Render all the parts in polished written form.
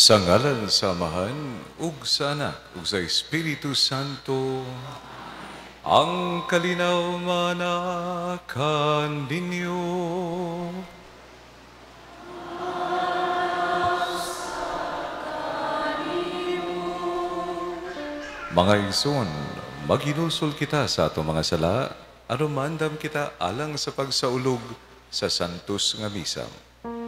Sa ngalan sa Amahan, ug sa Anak, ug sa Espiritu Santo, ang kalinaw manakan ninyo. Mga igsoon, maghinusol kita sa atong mga sala, aron maandam kita alang sa pagsaulog sa santos nga misa. Amen.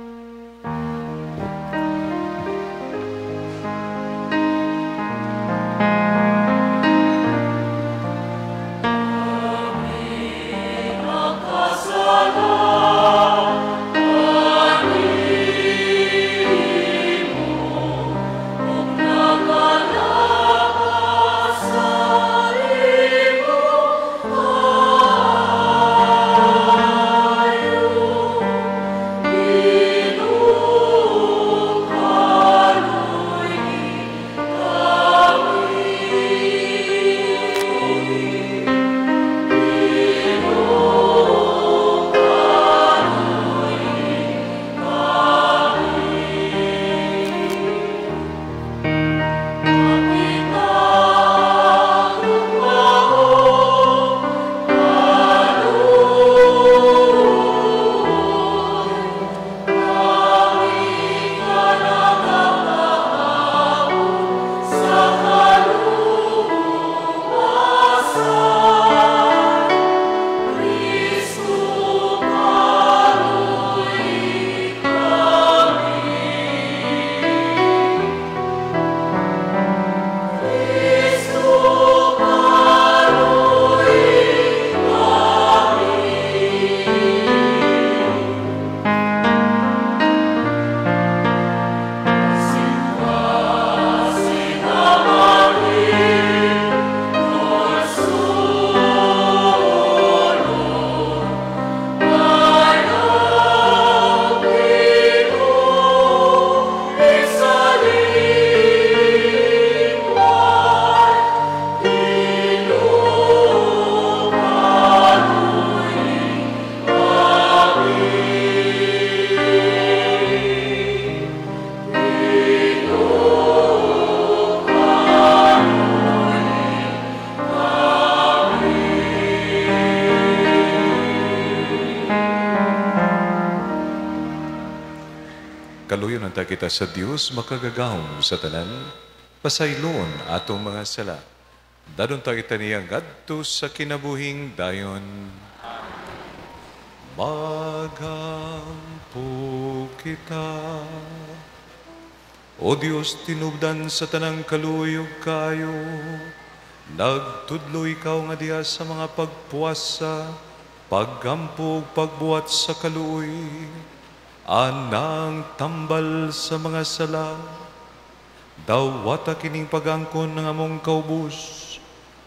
kaluyon ang kita sa Dios makagagahom sa tanan, pasaylon atong mga sala. Dadon ta kita niyang gadto sa kinabuhing dayon. Magampo kita. O Diyos, tinubdan sa tanang kaluyog kayo, nagtudlo ikaw nga diya sa mga pagpuasa, paggampo, pagbuhat sa kaluoy, anang tambal sa mga sala, dawata kining pagangkon ng among kaubos,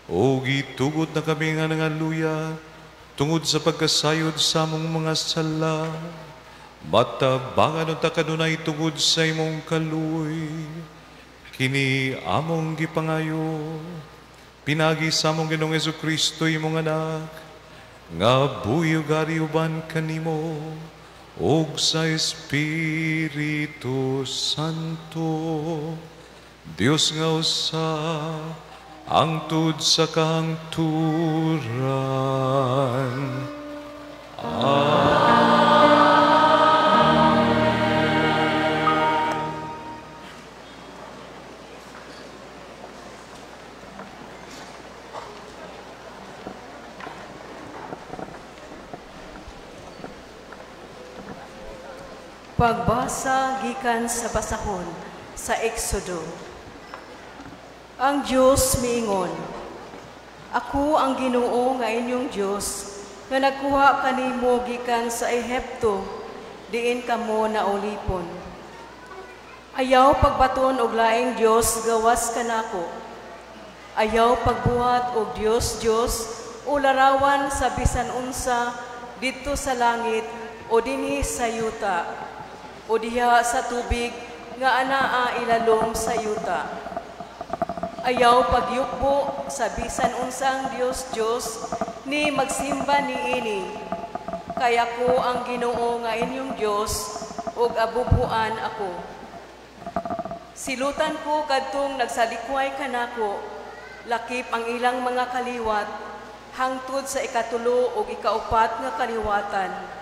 o gitugot na kami nga nangaluya, tungod sa pagkasayod sa among mga sala, matabangan ang takanunay tungod sa imong kaluoy, kini among gipangayo, pinagi sa among Ginoong Jesucristo imong anak, nga buyog uban kanimo, og sa Espiritu Santo, Dios nga usa, angtod sa kahangturan. Amen. Pagbasa gikan sa basahon sa Exodo. Ang Diyos miingon, ako ang Ginoo nga inyong Diyos, nga nagkuha kanimo gikan sa Ehipto, diin kamo naulipon. Ayaw pagbaton og laing Diyos gawas kanako. Ayaw pagbuhat og Diyos o larawan sa bisan unsa didto sa langit o dinhi sa yuta, o diha sa tubig nga anaa ilalom sa yuta. Ayaw pagyukbo sa bisan unsang Diyos ni magsimba ni ini. Kaya ko ang Ginoo nga inyong Diyos ug abubuan ako. Silutan ko kadtong nagsalikway kanako, lakip ang ilang mga kaliwat hangtod sa ikatulo ug ikaupat nga kaliwatan.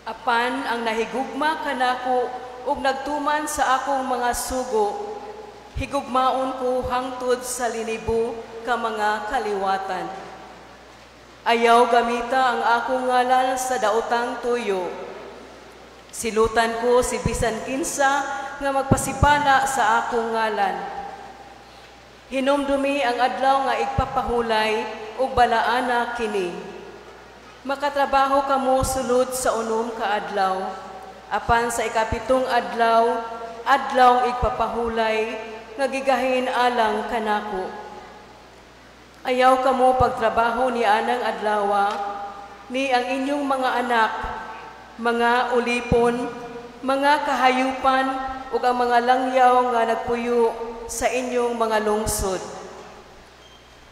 Apan ang nahigugma kanako ug nagtuman sa akong mga sugo, higugmaon ko hangtod sa linibo ka mga kaliwatan. Ayaw gamita ang akong ngalan sa daotang tuyo. Silutan ko si bisan kinsa nga magpasipala sa akong ngalan. Hinumdumi ang adlaw nga igpapahulay ug balaana kini. Makatrabaho kamo sulod sa unom ka adlaw, apan sa ikapitong adlaw igpapahulay nga gigahin alang kanako. Ayaw kamo pagtrabaho ni anang adlawa, ni ang inyong mga anak, mga ulipon, mga kahayupan, ug ang mga langyaw nga nagpuyo sa inyong mga lungsod.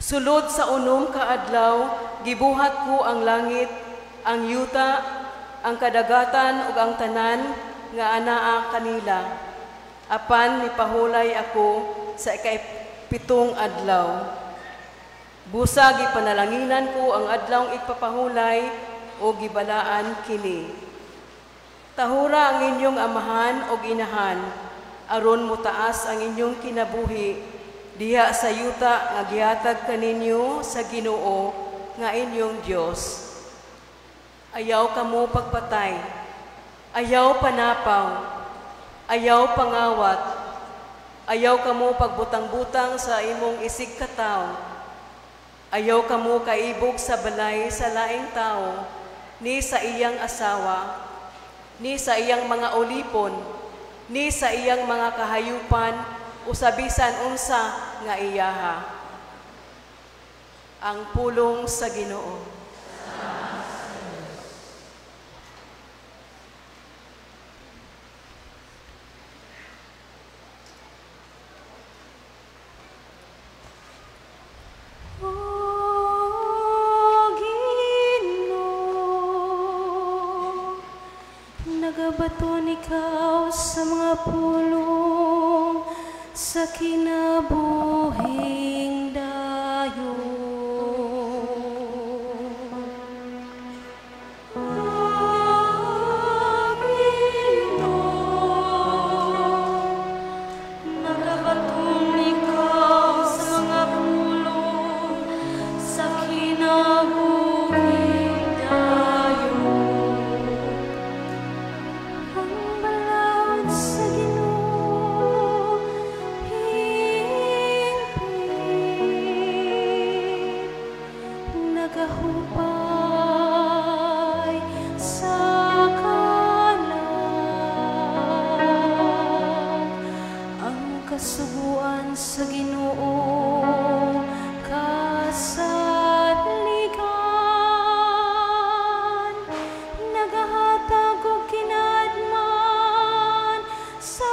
Sulod sa unom ka adlaw, gibuhat ko ang langit, ang yuta, ang kadagatan ug ang tanan nga anaa kanila. Apan nipahulay ako sa ikapitong adlaw. Busa gipanalanginan ko ang adlawng igpapahulay o gibalaan kini. Tahura ang inyong amahan o inahan, aron mutaas ang inyong kinabuhi diha sa yuta nga gihatag kaninyo sa Ginoo nga inyong Dios. Ayaw kamo pagpatay, ayaw panapaw, ayaw pangawat, ayaw kamo pagbutang-butang sa imong isig katawo, ayaw kamo kaibog sa balay sa laing tao, ni sa iyang asawa, ni sa iyang mga ulipon, ni sa iyang mga kahayupan, o sa bisan unsa nga iyaha. Ang pulong sa Ginoo. Nagabaton ikaw sa mga pulong sa kinabuhing dayon. Ginoo, nagahupay sa kalag, ang kasuguan sa Ginoo kasaligan, nagahatag og kinadman sa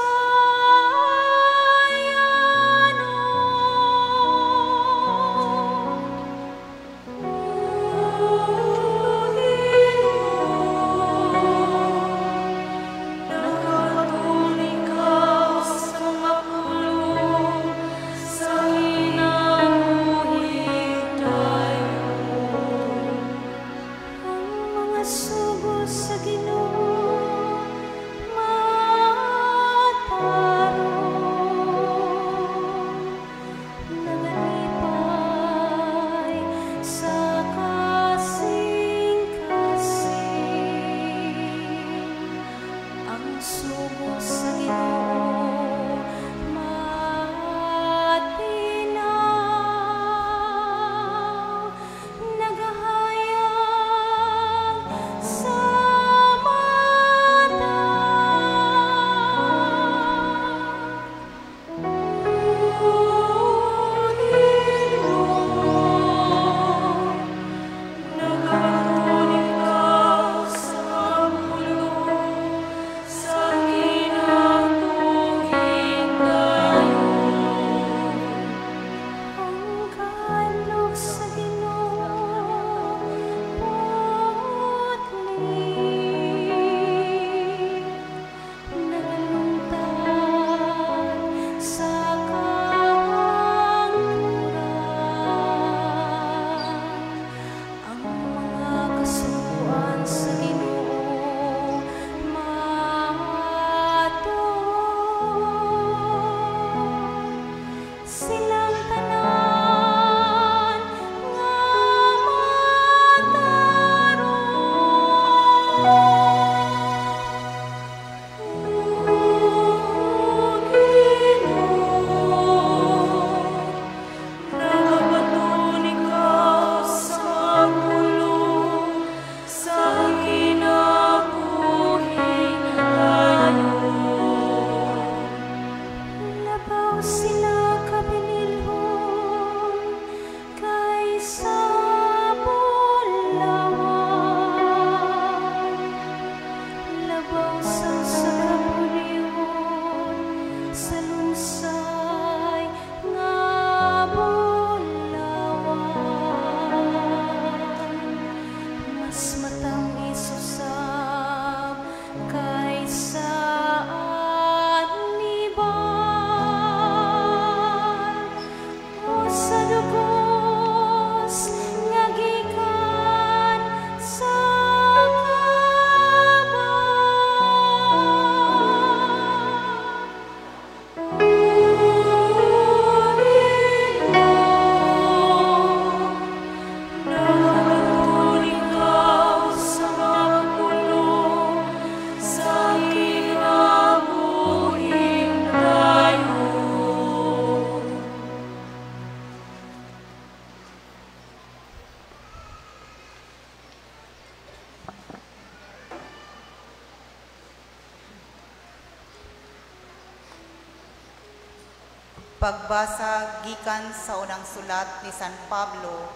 Pagbasa gikan sa unang sulat ni San Pablo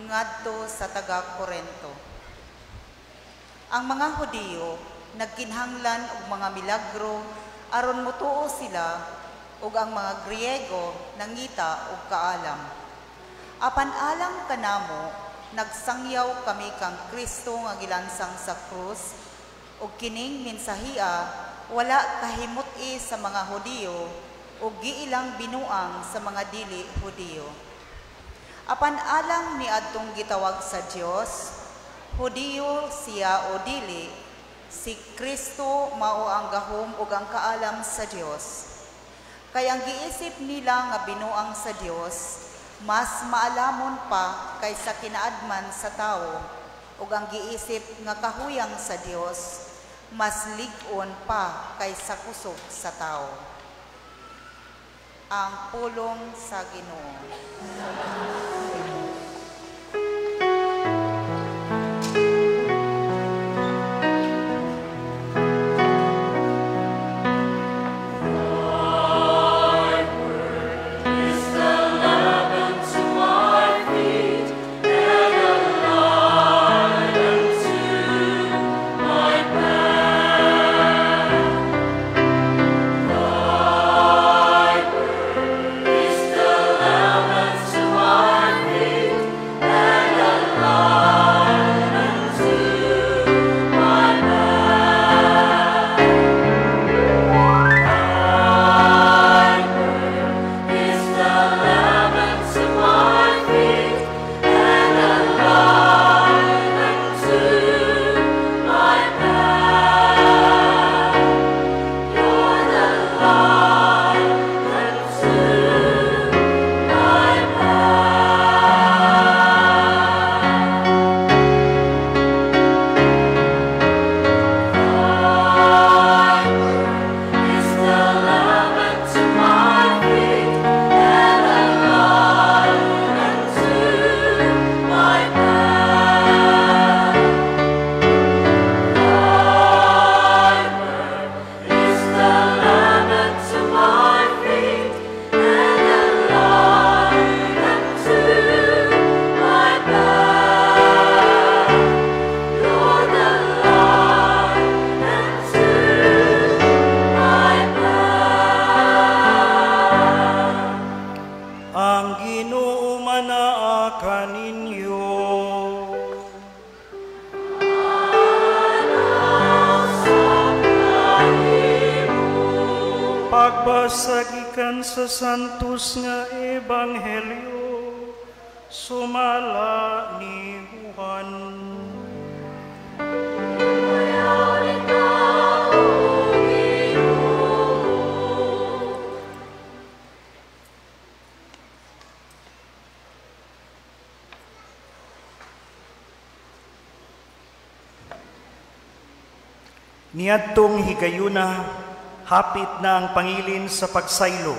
ngadto sa taga-Korento. Ang mga Hudiyo nagkinhanglan og mga milagro aron motuo sila, ug ang mga Griego nangita og kaalam. Apan alang kanamo nagsangyaw kami kang Kristo nga gilansang sa krus, ug kining mensahia wala kahimut-i sa mga Hudiyo o giilang binuang sa mga dili Hudiyo. Apan alang ni adtong gitawag sa Dios, Hudiyo siya o dili, si Kristo mao ang gahom ug ang kaalam sa Dios. Kay ang giisip nila nga binuang sa Dios, mas maalamon pa kaysa kinaadman sa tawo, ug ang giisip nga kahuyang sa Dios, mas lig-on pa kaysa kusog sa tawo. Ang pulong sa Ginoo. ninyo. Pagbasagikan sa santos nga ebanghelyo, sumala ni Juan. Niadtong higayuna, hapit na ang pangilin sa pagsaylo.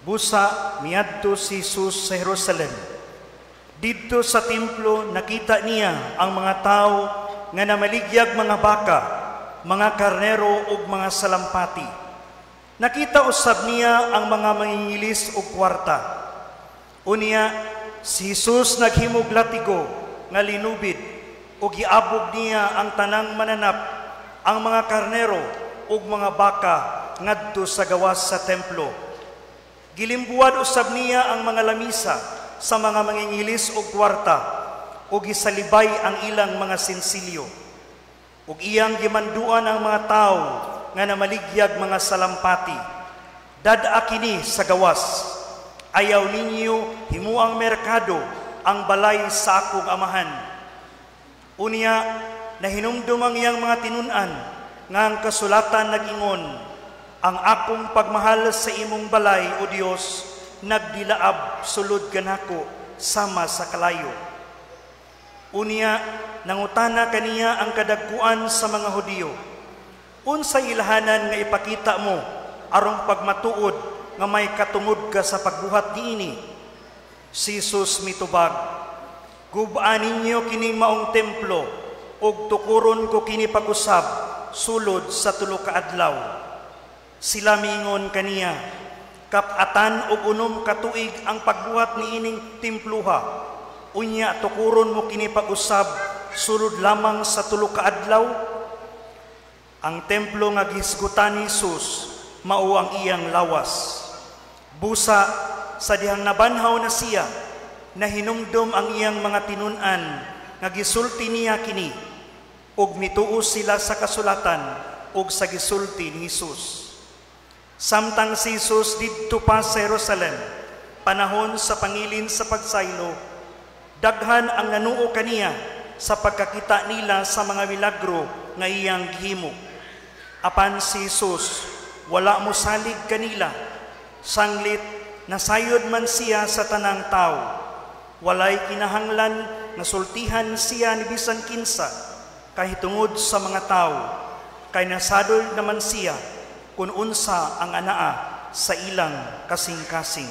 Busa, miadto si Jesus sa Jerusalem. Dito sa templo, nakita niya ang mga tao nga namaligyag mga baka, mga karnero ug mga salampati. Nakita usab niya ang mga mangingilis ug kwarta. Unya, si Jesus naghimog latigo nga linubid ug giabog niya ang tanang mananap, ang mga karnero ug mga baka ngadto sa gawas sa templo. Gilimbuan usab niya ang mga lamisa sa mga mangingilis ug kwarta ug gisalibay ang ilang mga sensilyo. Ug iyang gimanduan ang mga tao nga namaligyag mga salampati. Dad-a kini sa gawas. Ayaw ninyo himuang merkado ang balay sa akong amahan. Unya, nahinumdum ang iyang mga tinunan nga ang kasulatan nag-ingon, ang akong pagmahal sa imong balay, O Dios, nagdilaab sulod kanako sama sa kalayo. Unya, nangutana kaniya ang kadagkuan sa mga Hudiyo. Unsay ilhanan nga ipakita mo arong pagmatuod nga may katungod ka sa pagbuhat niini? Si Jesus mitubag, gubaan ninyo kining maong templo ug tukuron ko kini pag-usab sulod sa 3 ka adlaw. Sila mingon kaniya, kapatan ug 6 ka tuig ang pagbuhat niining templuha. Unya tukuron mo kini pag-usab sulod lamang sa 3 ka adlaw. Ang templo nga gisgutan ni Jesus mao ang iyang lawas. Busa sa dihang nabanhaw na siya, nahinumdum ang iyang mga tinunan nga gisulti niya kini ug mituo sila sa kasulatan ug sa gisulti ni Jesus. Samtang si Jesus didto pa sa Jerusalem, panahon sa pangilin sa pagsaylo, daghan ang nanuo kaniya sa pagkakita nila sa mga milagro nga iyang gihimo. Apan si Jesus wala mo salig kanila, sanglit nasayod man siya sa tanang tao. Walay kinahanglan na sultihan siya ni bisan kinsa kahitungod sa mga tao, kay nasadol naman siya kung unsa ang anaa sa ilang kasing-kasing.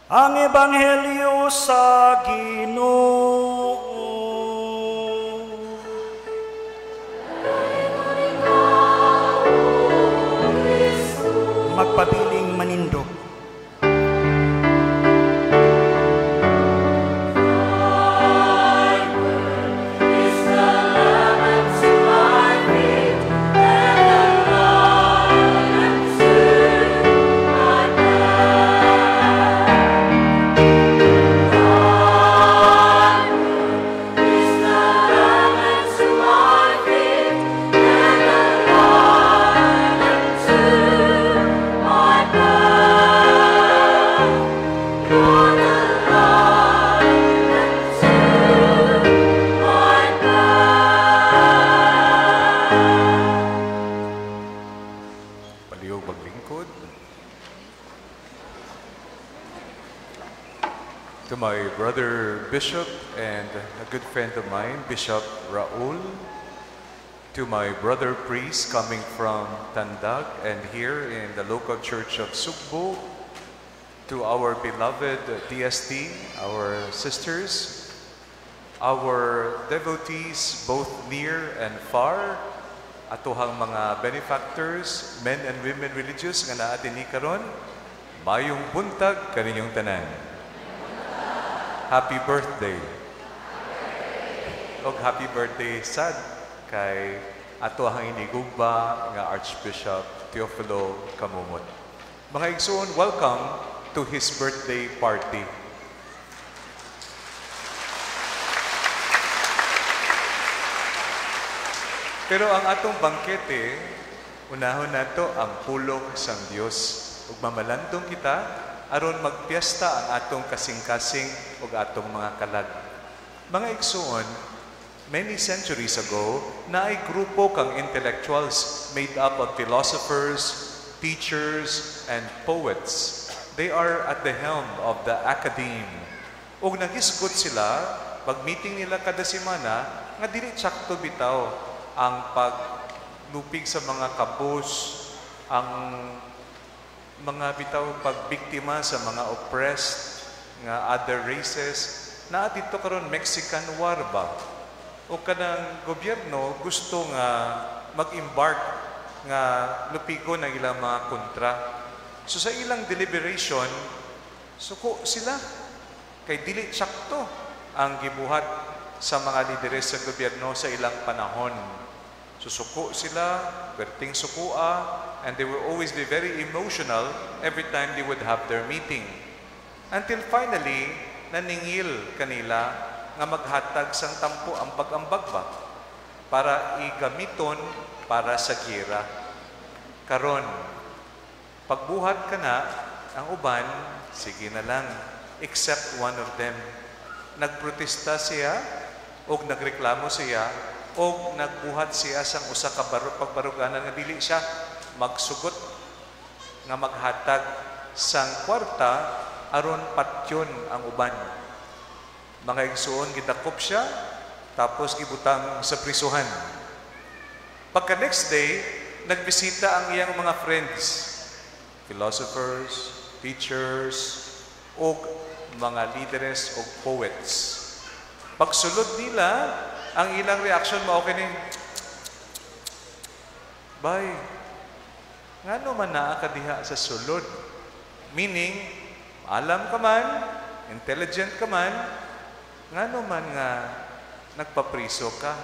Ang Ebanghelyo sa Ginoo. Magpabiling manindog. To my brother Bishop and a good friend of mine, Bishop Raul. To my brother priest coming from Tandag and here in the local church of Sugbo. To our beloved DST, our sisters, our devotees both near and far, atuhang mga benefactors, men and women religious nga naa dinhi karon, mayong buntag kaninyong tanan. Happy birthday. Og happy birthday sad kay ato ang inigugba nga Archbishop Teofilo Camumot. Mga igsoon, welcome to his birthday party. Pero ang atong bangkete, unahon nato ang pulong sang Dios. Ug mamalandong kita aron magpiesta ang atong kasing-kasing ug atong mga kalag. Mga igsoon, many centuries ago, naay grupo kang intellectuals made up of philosophers, teachers, and poets. They are at the helm of the academe. Ug nagisgot sila, pag-meeting nila kada semana, nga dili tsakto bitaw ang paglupig sa mga kabus, ang mga bitaw pagbiktima sa mga oppressed nga other races. Na dito karon Mexican War ba? O kanang gobyerno gusto nga mag-embark nga lupigon ang ilang mga kontra. So sa ilang deliberation, suko sila. Kay dili tsakto ang gibuhat sa mga lideres sa gobyerno sa ilang panahon. Susuko sila, perting sukua, and they will always be very emotional every time they would have their meeting. Until finally, naningil kanila nga maghatag sang tampo ang pag-ambag ba para igamiton para sa gira. Karon, pagbuhat ka na, ang uban, sige na lang, except one of them. Nagprotesta siya, o nagreklamo siya, o nagbuhat siya sang usa ka pagbaruganan nga dili siya magsugot nga maghatag sang kwarta aron patyon ang uban. Mga igsoon, gidakop siya, tapos gibutang sa prisuhan. Pagka next day, nagbisita ang iyang mga friends, philosophers, teachers, o mga leaders o poets. Pagsulod nila, ang ilang reaksyon mao kini, bay, ngano man naa ka diha sa sulod? Meaning, alam ka man, intelligent ka man, ngano man nga nagpapriso ka.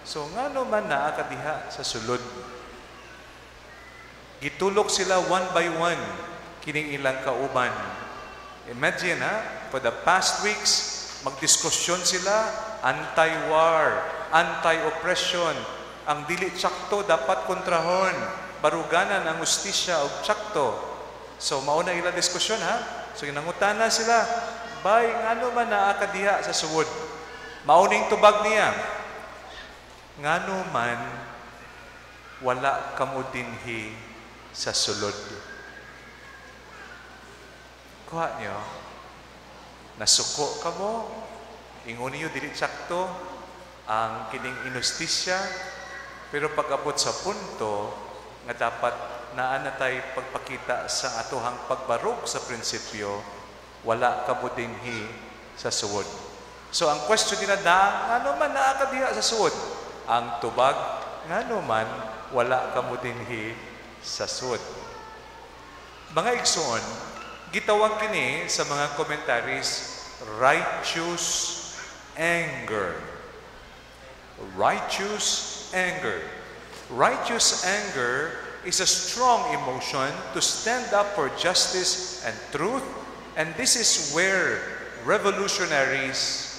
So ngano man naa ka diha sa sulod? Gitulok sila one by one kining ilang kauban. Imagine for the past weeks, magdiskusyon sila, anti-war, anti-oppression. Ang dili tsakto dapat kontrahon, baruganan ang ustisya og tsakto. So mauna ila diskusyon So ginangutana sila, bay ngano man naa ka diha sa suwod? Mauning tubag niya, ngano man wala kamo dinhi sa sulod. Kuha niyo, nasuko ka mo, ingon niyo dili tsakto ang kining inustisya, pero pag-abot sa punto nga dapat naa na tay pagpakita sa atohang pagbarog sa prinsipyo, wala ka mo dinhi sa suwod. So ang question nila ngano man naa ka diha sa suwod? Ang tubag, ngano man wala ka mo dinhi sa suwod. Mga igsoon, gitawag kini sa mga commentaries righteous anger. Righteous anger. Righteous anger is a strong emotion to stand up for justice and truth, and this is where revolutionaries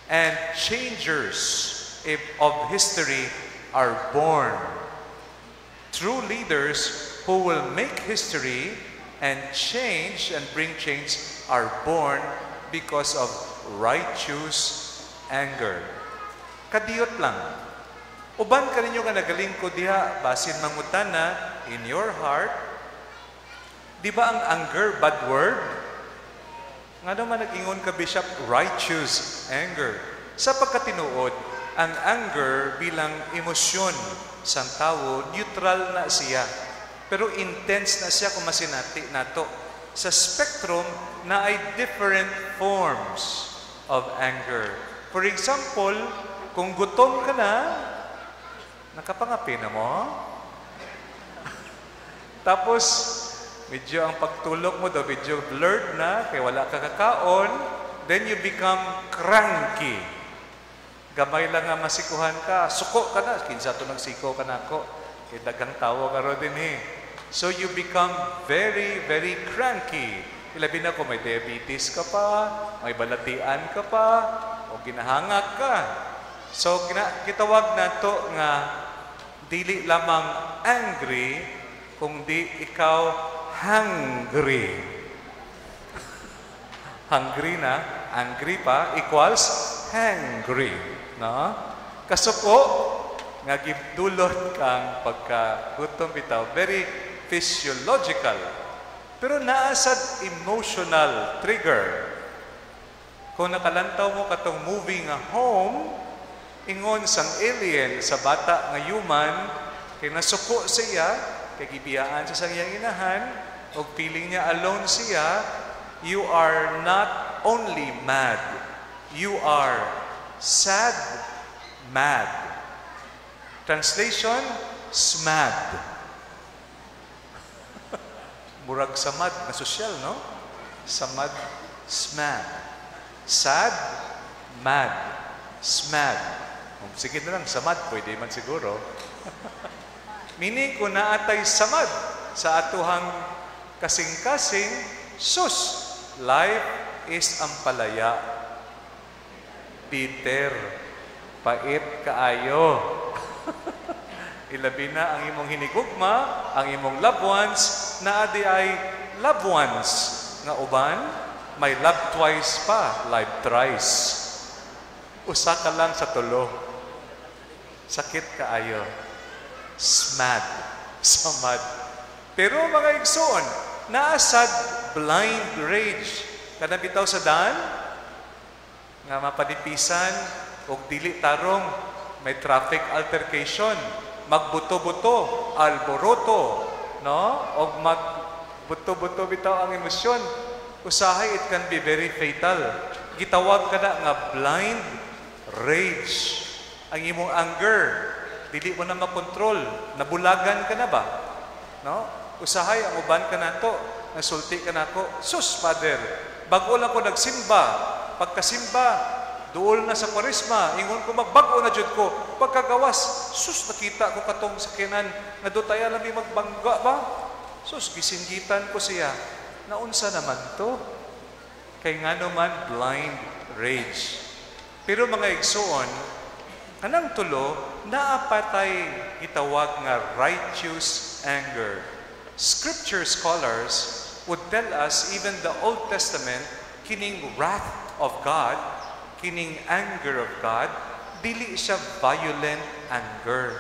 and changers of history are born. True leaders who will make history and change and bring change are born because of righteous anger. Kadiyot lang. Uban ka ninyo nga nagalingkod diha, basin mangutana in your heart, di ba ang anger bad word? Nga naman nag-ingon ka, Bishop, righteous anger. Sa pagkatinuod, ang anger bilang emosyon sang tao, neutral na siya. Pero intense na siya kung masinati nato. Sa spectrum na ay different forms of anger. For example, kung gutom ka na, nakapangapi na mo. Tapos, medyo ang pagtulog mo daw, medyo blurred na, kaya wala ka kakaon, then you become cranky. Gamay lang nga masikuhan ka, suko ka na, kinsa to nagsiko ka na ako, kaya dagang tawo ka ro din So you become very, very cranky. Ilabi na kung may diabetes ka pa, may balatian ka pa, o ginahangak ka. So, kitawag na to nga dili lamang angry, kundi ikaw hungry. Hungry na, angry pa, equals hangry. No? Kasuko, nga gidulot kang pagkagutom bitaw. Very physiological. Pero naasad emotional trigger. Kung nakalantaw mo katong movie nga Home, ingon sang alien sa bata nga human, kay nasuko siya, kay gibiyaan sa siyang inahan, o feeling niya alone siya, you are not only mad, you are sad, mad. Translation, smad. Murag samad na sosyal, no? Samad, smad. Sad, mad, smad. Sige na lang, samad, pwede man siguro. Meaning, kung naatay samad sa atuhang kasing-kasing, sus, life is ampalaya. Bitter, pait kaayo. Ilabi na ang imong hinigugma, ang imong loved ones, na adi ay loved ones nga uban, may love twice pa, live thrice. Usa ka lang sa tulo. Sakit kaayo. Smad. Samad. Pero mga igsoon, naasad blind rage. Kada bitaw sa daan, nga mapadipisan, o dili tarong, may traffic altercation, magbuto-buto, alboroto, no? O magbuto-buto bitaw ang emosyon, usahay it can be very fatal. Gitawag ka na nga blind rage. Ang imong anger, dili mo na makontrol, nabulagan ka na ba? No? Usahay ang uban ka na to, nasulti ka na ko, sus, Father, bago lang ko nagsimba, pagkasimba, duol na sa Kwaresma, ingon ko magbago na jud ko, pagkagawas, sus, nakita ko katong sakinan, nga dutaya lang magbangga ba? Sus, gisinggitan ko siya. Naunsa naman to? Kay nga naman blind rage. Pero mga igsoon, kanang tulo, naapatay gitawag nga righteous anger. Scripture scholars would tell us even the Old Testament, kining wrath of God, kining anger of God, dili siya violent anger.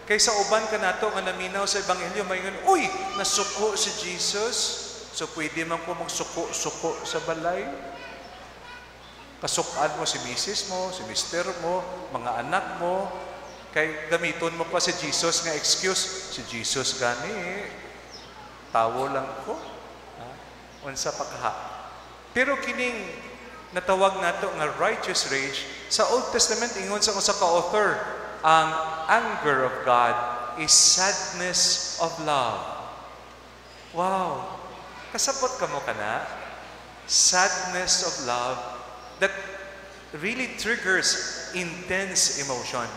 Kaysa uban ka nato nga naminaw sa Ebanghelyo, mayon, uy, nasuko si Jesus. So pwede man ko magsuko-suko sa balay. Kasukaan mo si misis mo, si mister mo, mga anak mo, kay gamiton mo pa si Jesus nga excuse, si Jesus gani, tawo lang ko. Unsa pa kaha. Pero kining natawag nato nga righteous rage, sa Old Testament ingon sa usa ka author, ang anger of God is sadness of love. Wow! Kasabot ka mo kana? Sadness of love that really triggers intense emotion.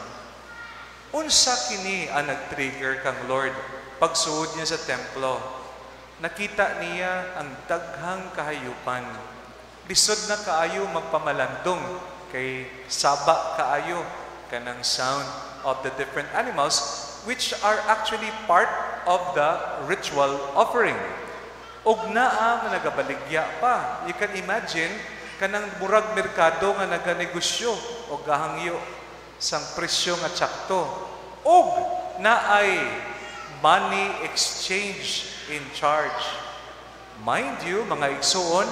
Unsa kini ang nag-trigger kang Lord pagsuod niya sa templo? Nakita niya ang daghang kahayupan. Lisod na kaayo magpamalandong kay saba kaayo kanang sound of the different animals which are actually part of the ritual offering. Og naa nga nagabaligya pa. You can imagine kanang murag merkado nga naganegosyo o gahangyo sang presyo nga tsakto. Og naay money exchange in charge. Mind you, mga igsoon,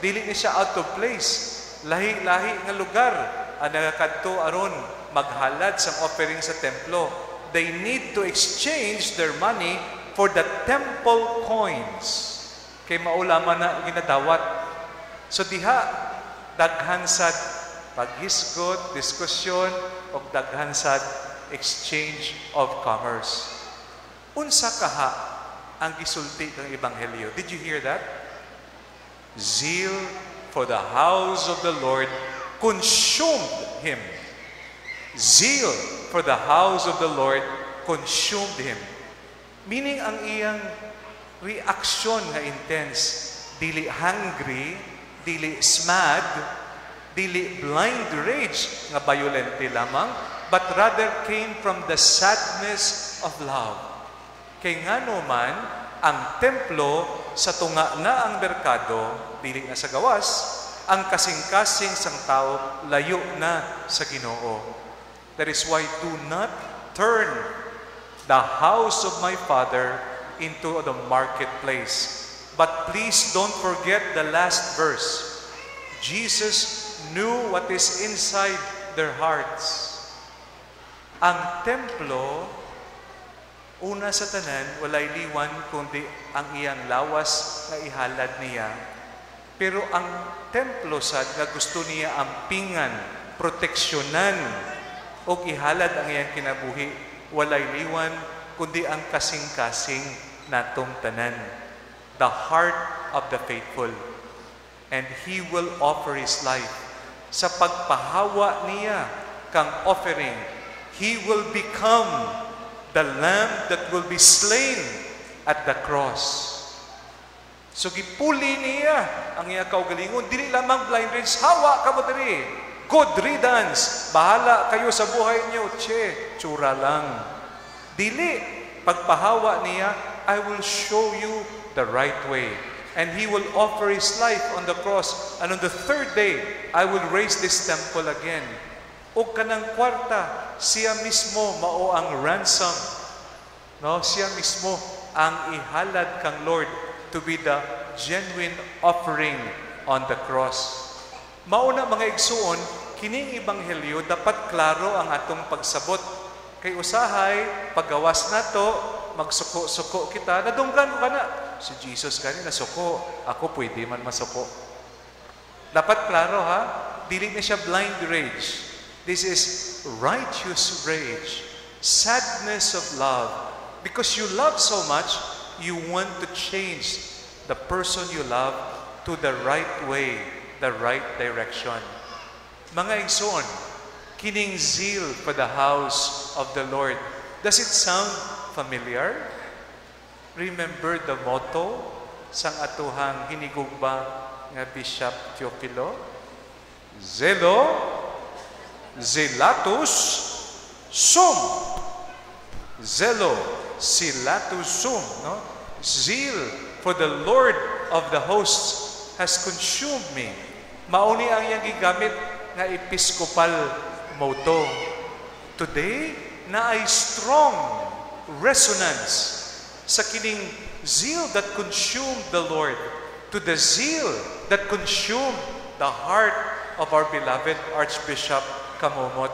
dili ni siya out of place. Lahi-lahi nga lugar ang nagakadto aron maghalad sang offering sa templo. They need to exchange their money for the temple coins. Kay maulaman na ginadawat. So diha, daghan sad paghisgot, diskusyon, o daghan sad exchange of commerce. Unsa kaha ang gisulti ng Ebanghelyo? Did you hear that? Zeal for the house of the Lord consumed him. Zeal for the house of the Lord consumed him. Meaning ang iyang reaksyon nga intense, dili hungry, dili smad, dili blind rage nga violente lamang, but rather came from the sadness of love. Kay ngano man ang templo sa tunga na ang merkado, dili na sa gawas, ang kasing-kasing sang tao layo na sa Ginoo. That is why do not turn the house of my Father into the marketplace. But please don't forget the last verse. Jesus knew what is inside their hearts. Ang templo, una sa tanan, walay liwan kundi ang iyang lawas nga ihalad niya. Pero ang templo sad nga gusto niya ampingan, proteksyonan, o ihalad ang iyang kinabuhi, walay liwan kundi ang kasing-kasing natong tanan. The heart of the faithful. And He will offer His life. Sa pagpahawa niya kang offering, He will become the lamb that will be slain at the cross. So gipuli niya ang iya kaugalingon, dili lamang blind rage, hawa ka mo diri. Good riddance. Bahala kayo sa buhay niyo. Tsura lang. Dili, pagpahawa niya, I will show you the right way. And He will offer His life on the cross. And on the third day, I will raise this temple again. O kanang kwarta, siya mismo mao ang ransom. No, siya mismo ang ihalad kang Lord to be the genuine offering on the cross. Mauna mga igsuon, kining ebanghelyo dapat klaro ang atong pagsabot. Kay usahay, paggawas nato, magsuko-suko kita, nadunggan ka na. Si Jesus gani nasuko, ako pwede man masuko. Dapat klaro ha, dili na siya blind rage. This is righteous rage, sadness of love. Because you love so much, you want to change the person you love to the right way, the right direction. Mga igsoon, kining zeal for the house of the Lord. Does it sound familiar? Remember the motto sang atuhang hinigugma nga Bishop Teofilo? Zelo, zelatus, sum. Zelo, zelatus, sum. No? Zeal for the Lord of the hosts has consumed me. Mauni ang iyang gigamit nga episcopal motto. Today, na ay strong resonance sa kining zeal that consumed the Lord to the zeal that consumed the heart of our beloved Archbishop Kamumot.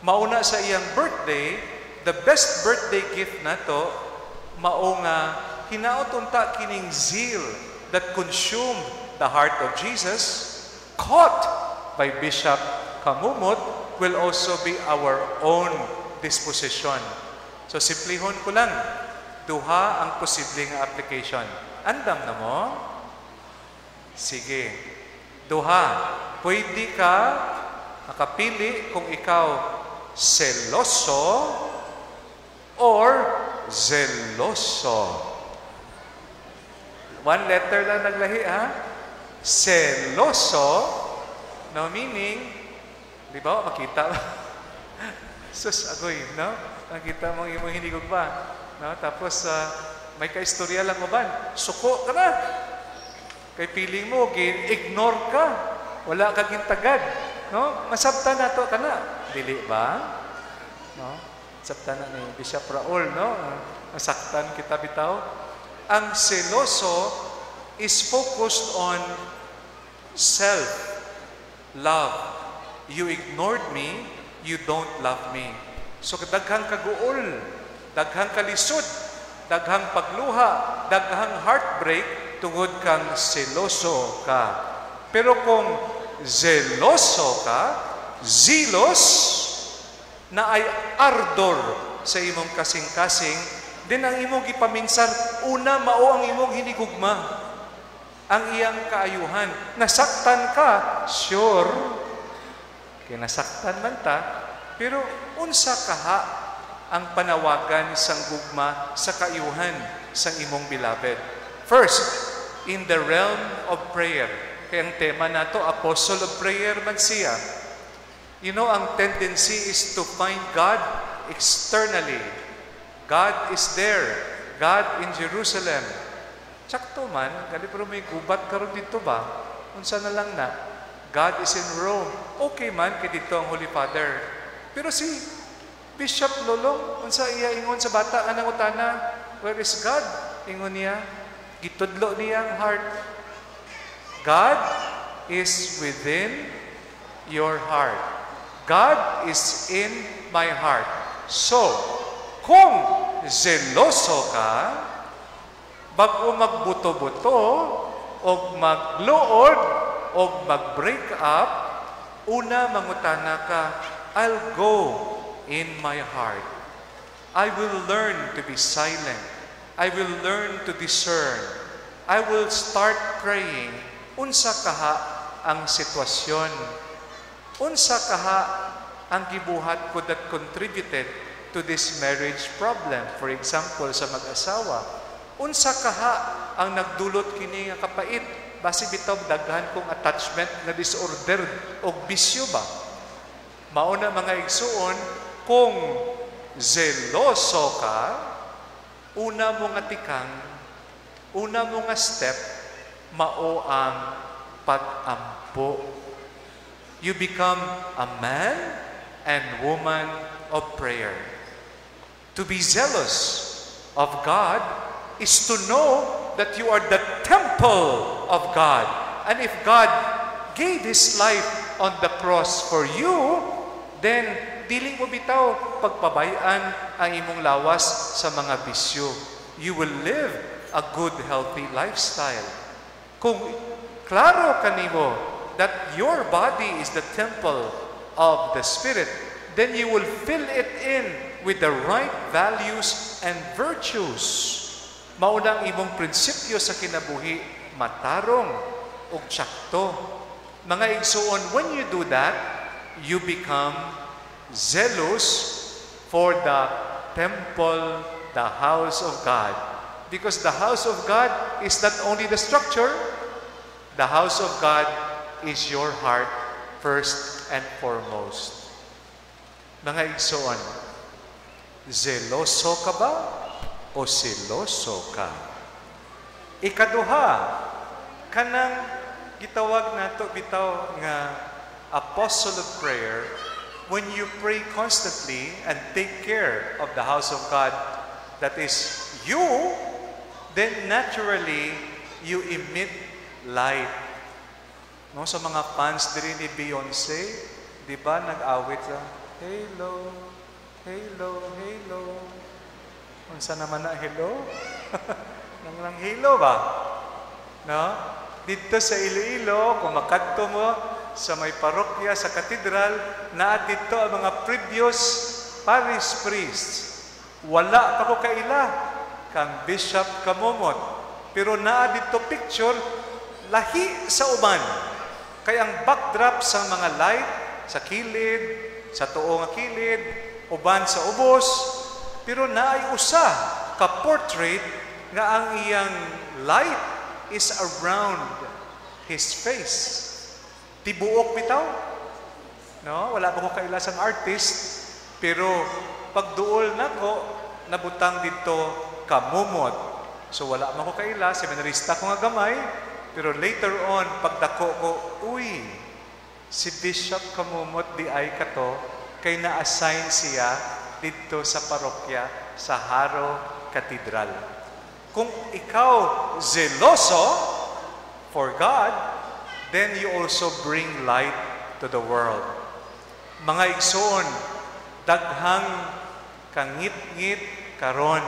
Mauna sa iyang birthday, the best birthday gift nato, mao nga hinaot unta kining zeal that consumed the heart of Jesus, caught by Bishop Kamumot, will also be our own disposition. So simplihon ko lang, duha ang posibleng application. Andam na mo? Sige. Duha. Pwede ka makapili kung ikaw seloso or zeloso. One letter lang naglahi, ha? Seloso, no, meaning, di ba, makita mo? Sus, agoy, no? Nakita mo yung hinigog ba? No? Tapos, may kaistorya lang mo ba? Suko ka na. Kay piling mo, ignore ka. Wala ka gintagad. No? Masabta na to ka na. Dili ba? No? Masabta na ni Bishop Raul, no? Masaktan kita bitaw. Ang seloso is focused on self-love. You ignored me, you don't love me. So daghang kaguol, daghang kalisod, daghang pagluha, daghang heartbreak tungod kang seloso ka. Pero kung zeloso ka, zealous, na ay ardor sa imong kasing-kasing, din ang imong gipaminsar, una mao ang imong hinigugma, ang iyang kaayuhan. Nasaktan ka, sure, kaya nasaktan man ta, pero unsa kaha ang panawagan sang gugma sa kaayuhan sang imong beloved. First, in the realm of prayer, Kaya ang tema na to, Apostle of Prayer man siya. You know, ang tendency is to find God externally. God is there. God in Jerusalem. Tsakto man, gali pero may gubat karon dito ba? Unsa na lang na? God is in Rome. Okay man, kay dito ang Holy Father. Pero si Bishop Lolong, unsa iya ingon sa bata nga nangutana, where is God? Ingon niya, gitudlo niya ang heart. God is within your heart. God is in my heart. So, kung zeloso ka, bago magbuto-buto, o magluod, o mag-break up, una mangutana ka, I'll go in my heart. I will learn to be silent. I will learn to discern. I will start praying. Unsa kaha ang sitwasyon? Unsa kaha ang gibuhat ko that contributed to this marriage problem? For example, sa mag-asawa. Unsa kaha ang nagdulot kini nga kapait? Basi bitaw daghan kong attachment na disorder o bisyo ba? Mauna mga igsuon, kung zeloso ka, una mo nga tikang, una mo nga step, mao ang pag-ampo. You become a man and woman of prayer. To be zealous of God is to know that you are the temple of God. And if God gave His life on the cross for you, then dili mo bitaw pagpabayaan ang imong lawas sa mga bisyo. You will live a good, healthy lifestyle. Kung klaro kanimo that your body is the temple of the Spirit, then you will fill it in with the right values and virtues. Maunang imong prinsipyo sa kinabuhi, matarong ug tsakto. Mga igsuon, when you do that, you become zealous for the temple, the house of God. Because the house of God is not only the structure, the house of God is your heart first and foremost. Mga igsuon, zeloso ka ba o seloso ka? Ikaduha, kanang gitawag nato bitaw nga apostle of prayer, when you pray constantly and take care of the house of God, that is you, then naturally you emit light. No, sa mga fans diri ni Beyonce, di ba nag-awit lang, hello, hello, hello. Unsa naman na hello? Nang lang hello ba? No? Dito sa Iloilo, kung makadto mo sa may parokya, sa katedral, na dito ang mga previous parish priests. Wala pa ko kaila, kang Bishop Kamumot. Pero naa dito picture, lahi sa uban. Kaya ang backdrop sa mga light, sa kilid, sa tuo nga kilid, uban sa ubos, pero naay usa ka portrait nga ang iyang light is around his face. Tibuok bitaw. No, wala pa ko kailasang artist, pero pagduol nako nabutang dito Kamumot. So wala man ko kaila, seminarista ko nga gamay, pero later on pagdako ko, uy, si Bishop Kamumot di ay kato kay na-assign siya dito sa parokya sa Haro Cathedral. Kung ikaw zeloso for God, then you also bring light to the world. Mga igsoon, daghang kangit-ngit karon.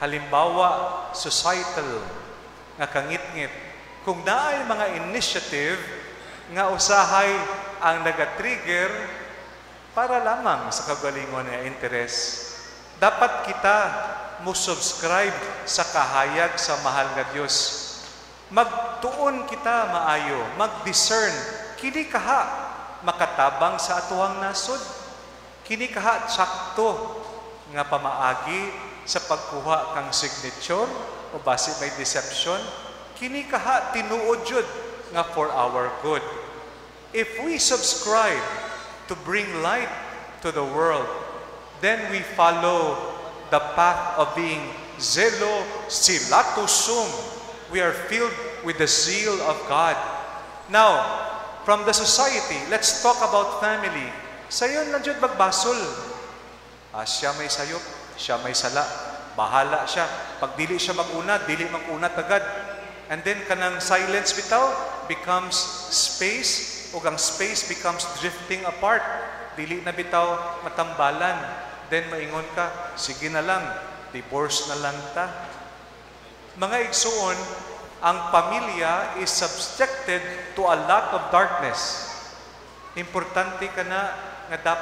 Halimbawa, societal nga kangit-ngit. Kung naay mga initiative nga usahay ang nagatrigger para lamang sa kagalingon nga interes, dapat kita mo subscribe sa kahayag sa mahal nga Dios. Magtuon kita maayo, mag-discern, kini kaha makatabang sa atuhang nasod, kini kaha tsakto nga pamaagi sa pagkuha kang signature o base may deception, kini kaha tinuod jud nga for our good. If we subscribe to bring light to the world, then we follow the path of being zelo silato sum. We are filled with the zeal of God. Now, from the society, let's talk about family. Sayon lang dyan magbasol. Siya may sayop, siya may sala. Bahala siya. Pag dili siya mag-una, dili mag-una agad. And then kanang silence bitaw becomes space, o ang space becomes drifting apart. Dili na bitaw matambalan. Then maingon ka, sige na lang, divorce na lang ta. Mga igsuon, ang pamilya is subjected to a lot of darkness. Importante ka na nga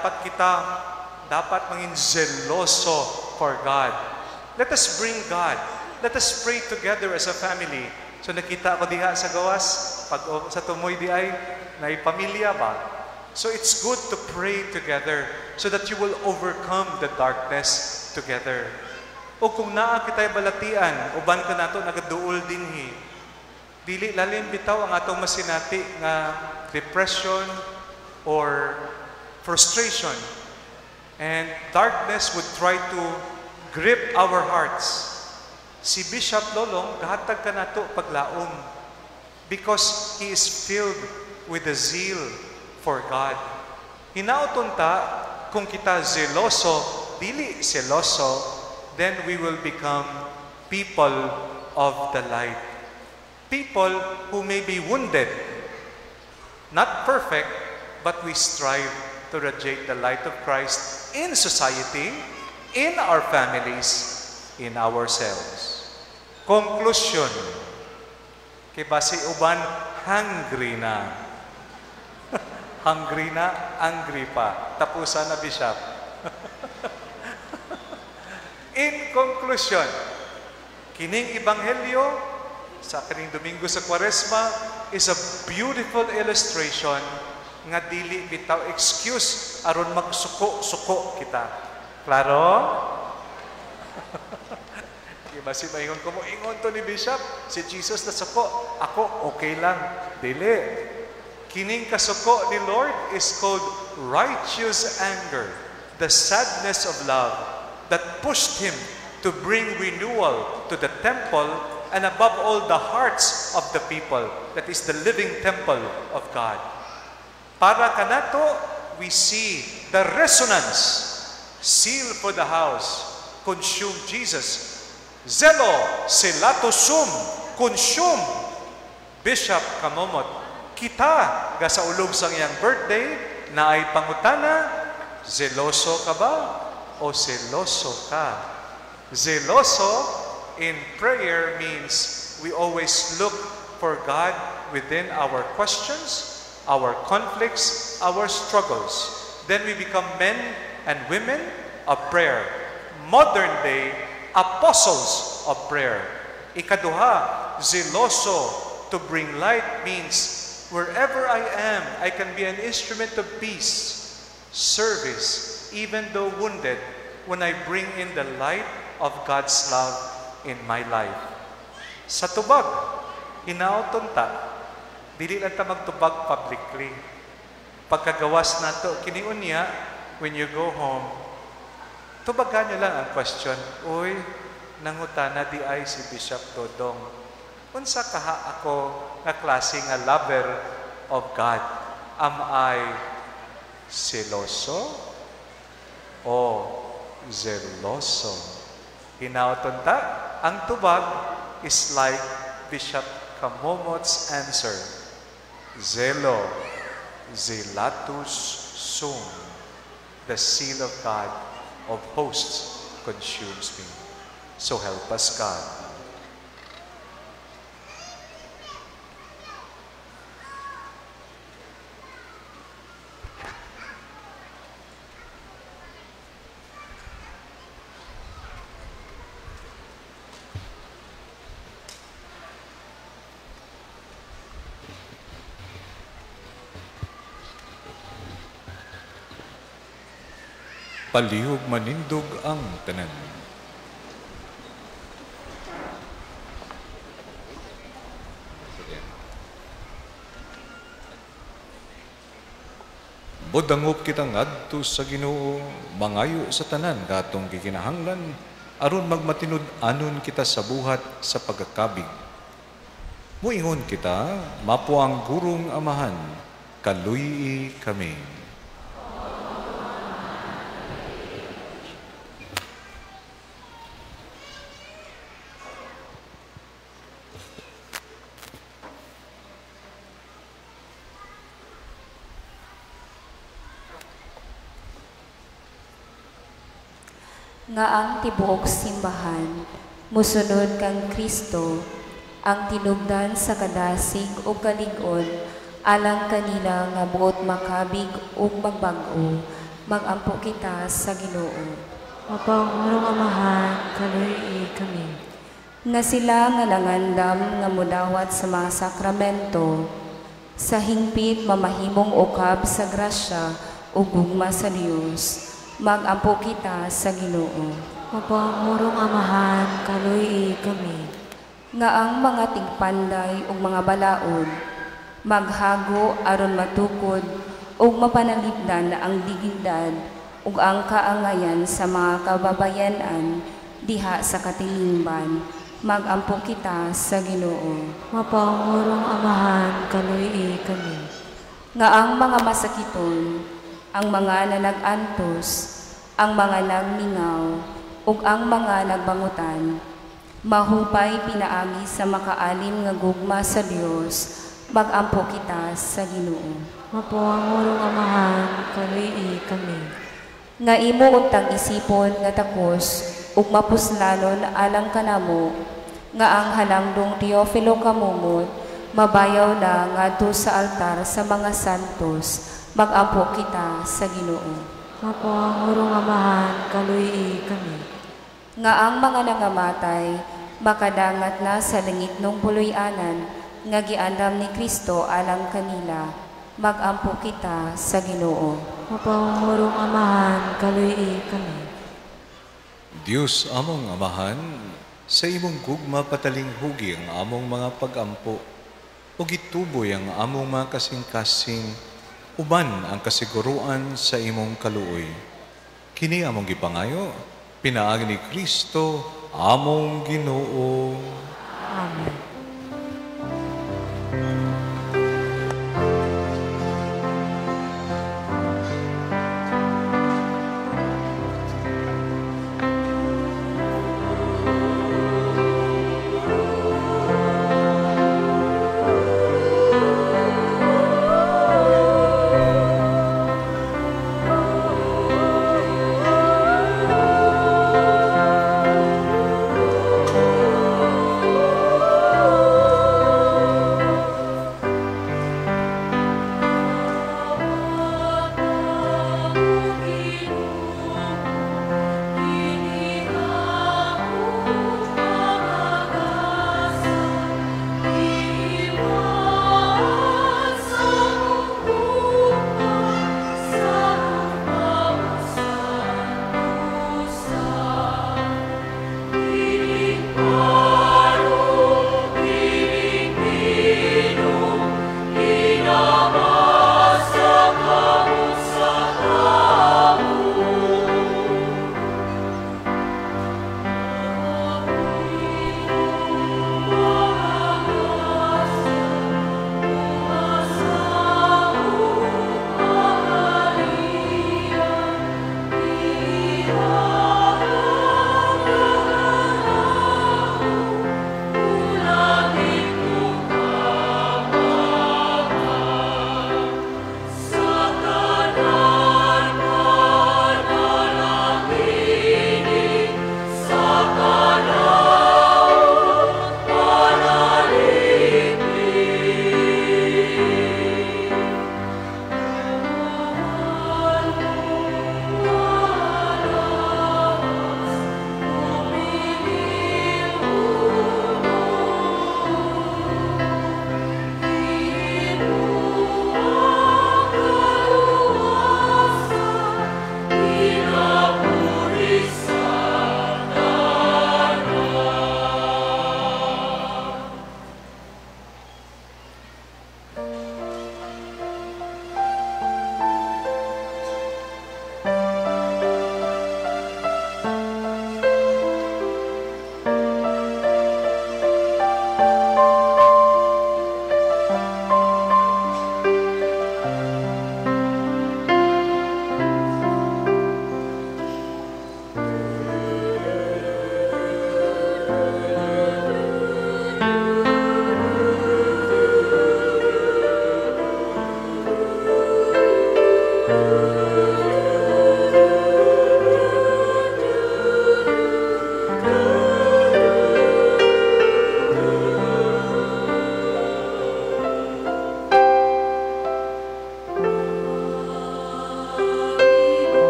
dapat maging zeloso for God. Let us bring God. Let us pray together as a family. So nakita ko diha sa gawas, pag sa tumoy di ay pamilya ba? So it's good to pray together so that you will overcome the darkness together. O kung naa kita'y balatian, uban ka nato nagaduol dinhi. Dili lalim bitaw ang atong masinati nga depression or frustration. And darkness would try to grip our hearts. Si Bishop Lolong, gahatag ka nato paglaom because he is filled with the zeal for God. Hinauton ta, kung kita zeloso, dili seloso, then we will become people of the light. People who may be wounded, not perfect, but we strive to radiate the light of Christ in society, in our families, in ourselves. Conclusion. Kay basi uban, hungry na. Hungry na, angry pa. Tapusan na, Bishop. In conclusion, kining ebanghelyo sa kining Domingo sa Kwaresma is a beautiful illustration nga dili bitaw excuse aron magsuko-suko kita. Klaro? Diba si maingon ko mo, ingon to ni Bishop, si Jesus na suko, ako okay lang. Dili. Kining kasuko ni Lord is called righteous anger, the sadness of love that pushed him to bring renewal to the temple and above all the hearts of the people, that is the living temple of God. Para kanato, we see the resonance. Seal for the house, consume Jesus. Zelo, silato sum, consume. Bishop Kamomot, kita, ga sa ulog sang iyang birthday, na ay pangutana, zeloso ka ba? O seloso ka? Zeloso in prayer means we always look for God within our questions, our conflicts, our struggles. Then we become men and women of prayer. Modern day, apostles of prayer. Ikaduha, zeloso to bring light means wherever I am, I can be an instrument of peace, service, even though wounded, when I bring in the light of God's love in my life. Sa tubag, hinauton ta, dili lang ta magtubag publicly. Pagkagawas nato, kiniun niya, when you go home, tubagan nyo lang ang question, uy, nangutana di ay si Bishop Dodong. Unsa kaha ako nga klase nga lover of God? Am I seloso o zeloso? Hinauton ta, ang tubag is like Bishop Kamomot's answer. Zelo, zelatus sum. The seal of God of hosts consumes me. So help us, God. Palihog manindog ang tanan. Bodangop kita ngadto sa Ginoo, mangayo sa tanan katong gikinahanglan, aron magmatinud anon kita sa buhat sa pagkakabig. Muingon kita, mapo ang gurong amahan, kaluyi kami. Nga ang tibuok simbahan, musunod kang Kristo, ang tinubdan sa kadasig o kalig-on, alang kanila nga buot makabig o magbag-o, magampo kita sa Ginoo. Mapangurong amahan, kaluyi kami. Nga sila nga nangandam nga mudawat sa mga sakramento, sa hingpit mamahimong ukab sa grasya o gugma sa Dios, magampo kita sa Ginoo. Mapangurong amahan, kaluyi kami. Nga ang mga tigpanday ug mga balaod, maghago aron matukod ug mapanalipdan ang dignidad ug ang kaangayan sa mga kababayanan diha sa katilingban, magampo kita sa Ginoo. Mapangurong amahan, kaluyi kami. Nga ang mga masakiton, ang mga nanag-antos, ang mga nagmingaw, ug ang mga nagbangutan, mahupay pinaagi sa makaalim nga gugma sa Dios, magampo kita sa Ginoo. Mapangurong amahan, kaluyi kami. Nga imo untang isipon nga takos, ug mapuslanon alang kanamo, nga ang halangdong Teofilo kamumot, mabayaw na ngadto sa altar sa mga santos, magampo kita sa Ginoo. Mapangurong amahan, kaluyi kami. Nga ang mga nangamatay, makadangat na sa langit ng puloy-anan, nga giandam ni Kristo alang kanila, magampo kita sa Ginoo. Mapangurong amahan, kaluyi kami. Diyos among amahan, sa imong gugma pataling hugi ang among mga pagampo, o gituboy ang among mga kasing-kasing, uban ang kasiguruan sa imong kaluoy. Kini among gipangayo, pinaagi ni Kristo, among Ginoo. Amen.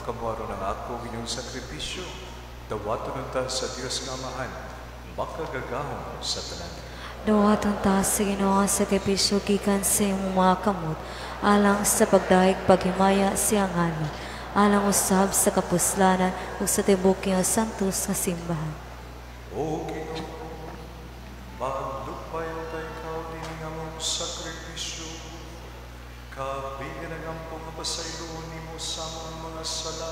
kamaro ng ako inyong sakripisyo. Dawaton ta sa Dios nga Amahan, makagagahon sa tanan. Dawaton ta sa Ginoo ang sakripisyo gikan sa imong mga kamot, alang sa pagdahig paghimaya siyang ngalan, alang usab sa kapuslanan ug sa tibuok nga santos nga simbahan. O Ginoo, maglupayan tayo ikaw din nga mong sakripisyo, kabigan ang ampong nga pasayloon nimo sa mga sala.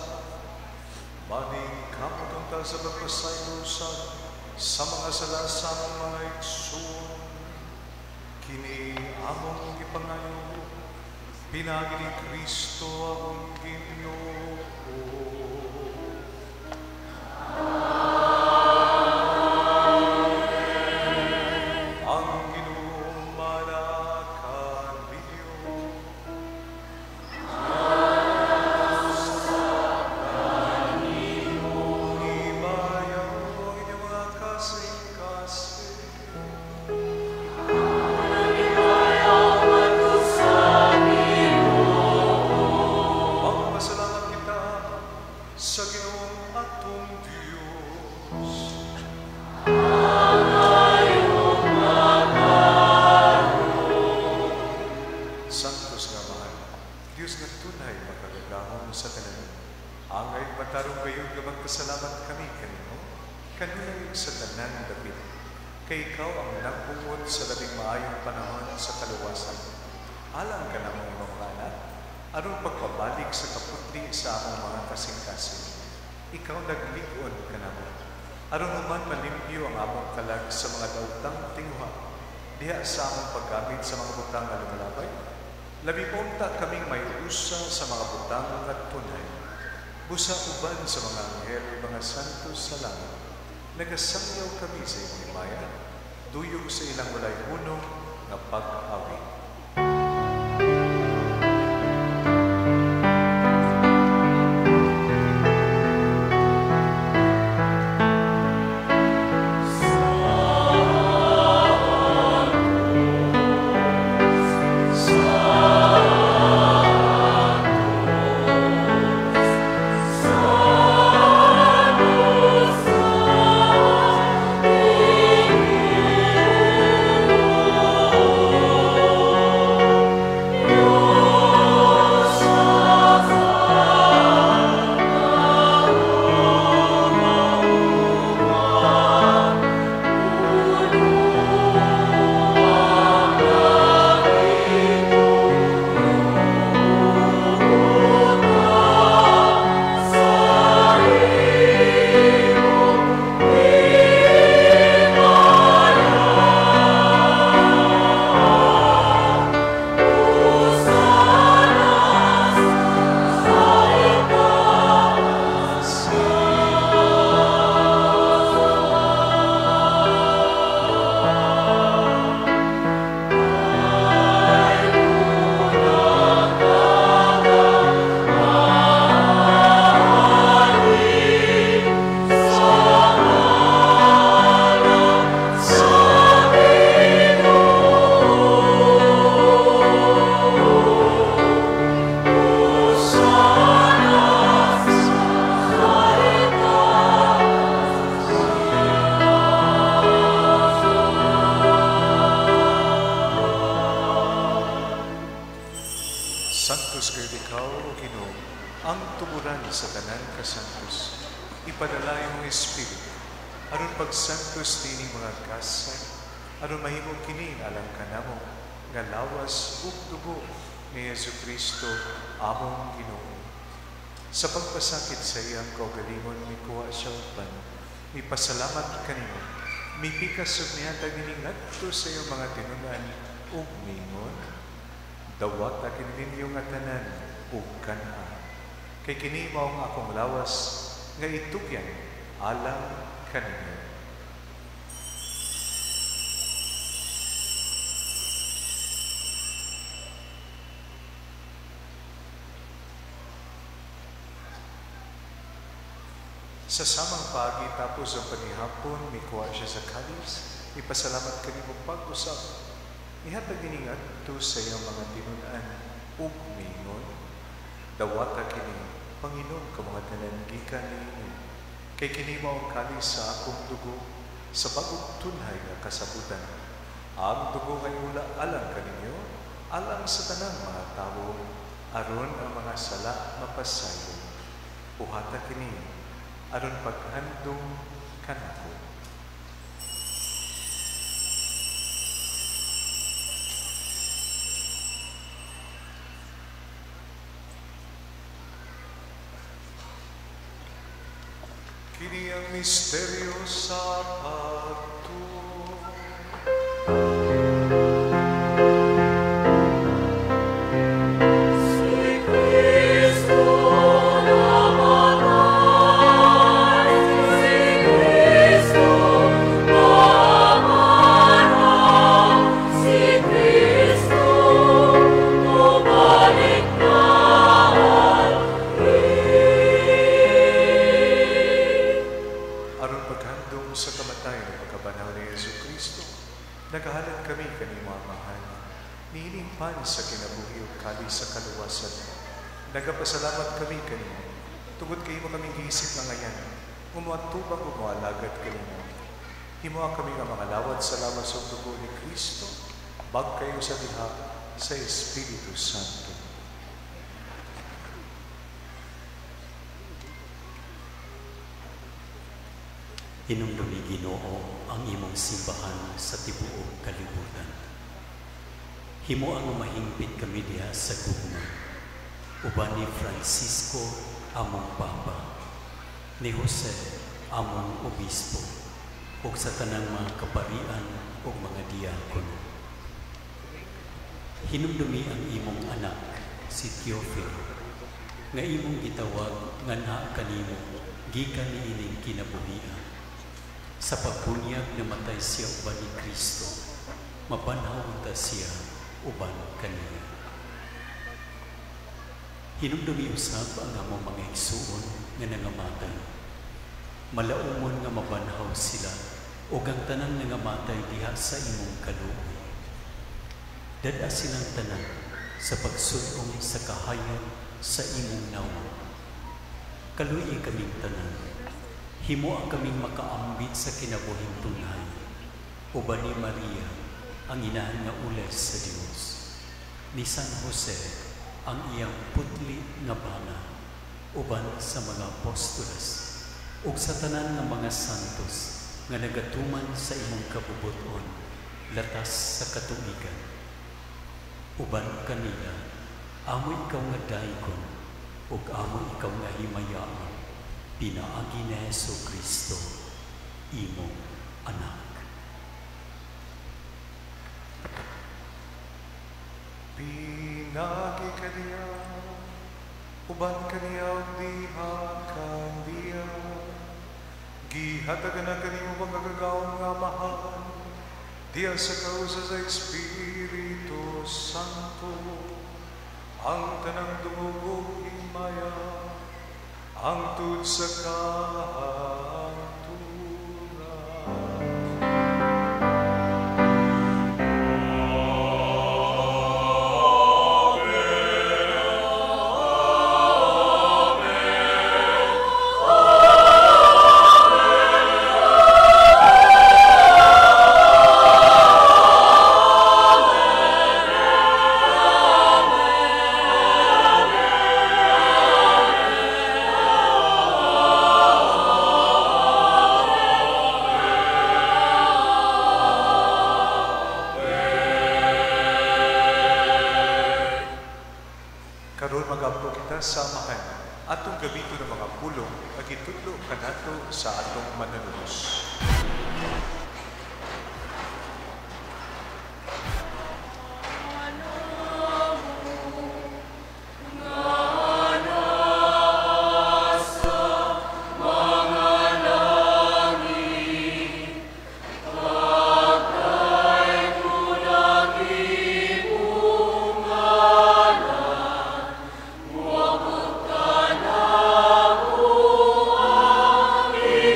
Maning kamutong ta sa pagpasaylo sa mga sala sa mga igsoon. Kini among gipangayo, pinagi ni Kristo akong Ginoo. Ang Ginoo manakan ninyo. Ibayaw ang inyong mga kasing-kasing. Magpasalamat kita sa Ginoong atong Diyos. Santos nga mahal, Diyos nga tunay makagagahon sa tanan. Angay matarong kayo nga magpasalamat kami kanino, kanunay sa tanan dapit. Kay ikaw ang nagbuot sa labing maayong panahon sa kaluwasan. Alang ka na mga anak, aron pagpabalik sa kaputli sa among mga kasing-kasing. Ikaw nagligon ka na mo. Aron human malimpyo ang among kalag sa mga dautang tinguha. Diha sa among paggamit sa mga butang nga lumalabay. Labi punta kaming may usa sa mga butang nga tunay. Busa uban sa mga anghel, mga santos sa langit. Nagasangyaw kami sa iyong himaya. Duyog sa ilang walay hunong nga pag-awit. Santos kayo ikaw, O Ginoo, ang tuburan sa tanan kasantos. Ipadala yung Espiritu, aron pagsantos nini mga kasa, aron mahimo kini alang kanamo, nga lawas ug dugo ni Jesucristo, among Ginoo. Sa pagpasakit sa iyang kaugalingon, mikuha siya upan, mipasalamat kanino, mipikas ug nihatag ngadto sa iyong mga tinunan ug mingon. Dawat akin ninyo nga tanan ug kanha. Kay kini mao ang akong lawas nga itugyan alang kaninyo. Sa samang pagi tapos ang panihapon, mikuha siya sa kalis, ipasalamat kanimo pag-usap. Ihatag ini ngadto sa iyang mga tinunan ug mingon, dawata kini Panginoon, mga tanangikan ninyo, kay kinima ang kalis sa akong dugo, sa bagong tunhay nga kasabutan. Ang dugo kay ula alang kaninyo, alang sa tanang mga tao, aron ang mga sala mapasayo. Buhata kini, aron paghandong kanako. Kini ang misteryo sa pagtuo. Nagahalad kami kanimo mahal, nihinimpan sa kinabuhi ug kalis sa kaluwasan. Nagapasalamat kami kanimo, tungod kayo kaming giisip nga ngayan, umuatubang umualagad kanimo. Himuha kami nga mga lawad salamat sa dugo ni Kristo, bag kayo sa diha sa Espiritu Santo. Hinumdumi Ginoo ang imong simbahan sa tibuok kalibutan. Himo ang mahimpit kami diha sa gugma. Uban ni Francisco among Papa, ni Jose among Obispo, ug sa tanang mga kaparian ug mga diakono. Hinumdumi ang imong anak si Teofilo, nga imong gitawag nga naa kanimo gikan niining kinabuhian. Sa pagbunyag na matay siya uban ni Kristo, mabanhaw ta siya uban kaniya. Hinumdumi usab ang among mga igsuon nga nangamatay. Malaumon nga mabanhaw sila ug ang tanan nangamatay diha sa imong kaluoy. Dada silang tanan sa pagsulong sa kahayan sa imong nawa. Kaluoy kaming tanan. Himo ang kaming makaambit sa kinabuhing tunay. Uban ni Maria, ang inahan nga ules sa Dios. Ni San Jose, ang iyang putli nga bana. Uban sa mga apostoles. Ug sa tanan nga mga santos nga nagatuman sa imong kabubuton, latas sa katuigan. Uban kanila, amo ikaw nga daykon, ug amo ikaw nga himayaan. Pinaagi ni Jesucristo, imong anak. Pinaagi ka niya, uban ka niya ang diha kang diya. Gihatagan na kanimo magagawang nga mahal, diya sa kausa sa Espiritu Santo, ang tanang dumugong himaya, ang tud sa kahanturan. Karon magablo kita samahan atong gabito ng mga pulong agitudlo kanato sa atong mananubos.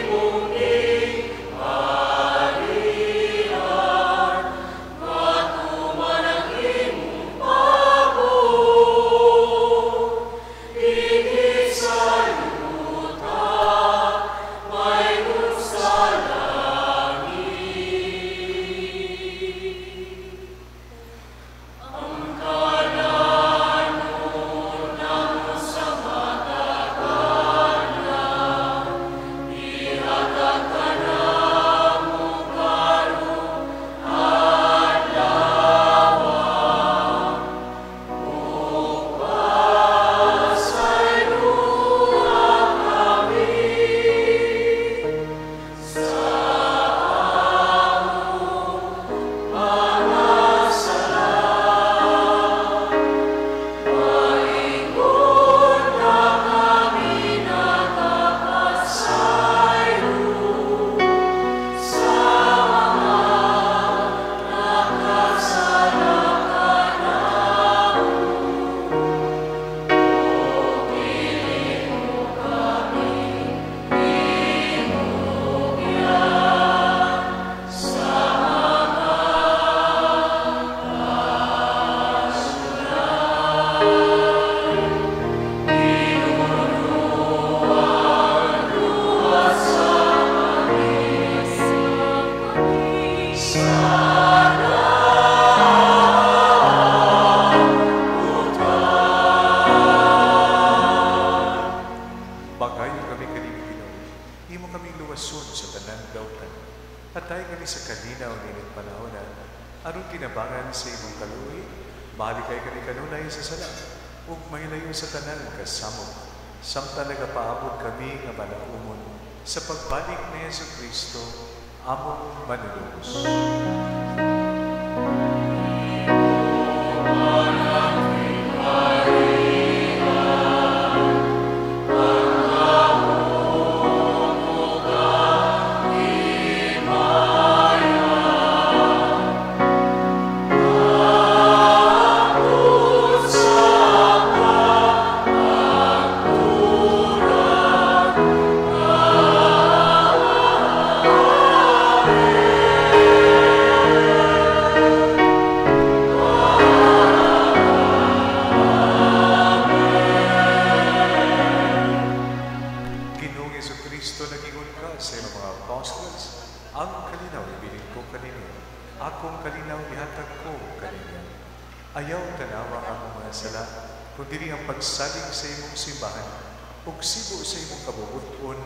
Mungi panandawtan. At tayo kami sa kalinaw ninit panahon na aron tinabangan sa imong kaluoy, mahali kay kani kanunay sa sala, ug mahilayo sa tanan kasamo. Samtang nagapaabot kami nga manaumon sa pagbalik ni Jesucristo, among manunubos. Pagsaling sa imong simbahan, ug sibo sa imong kabubuton,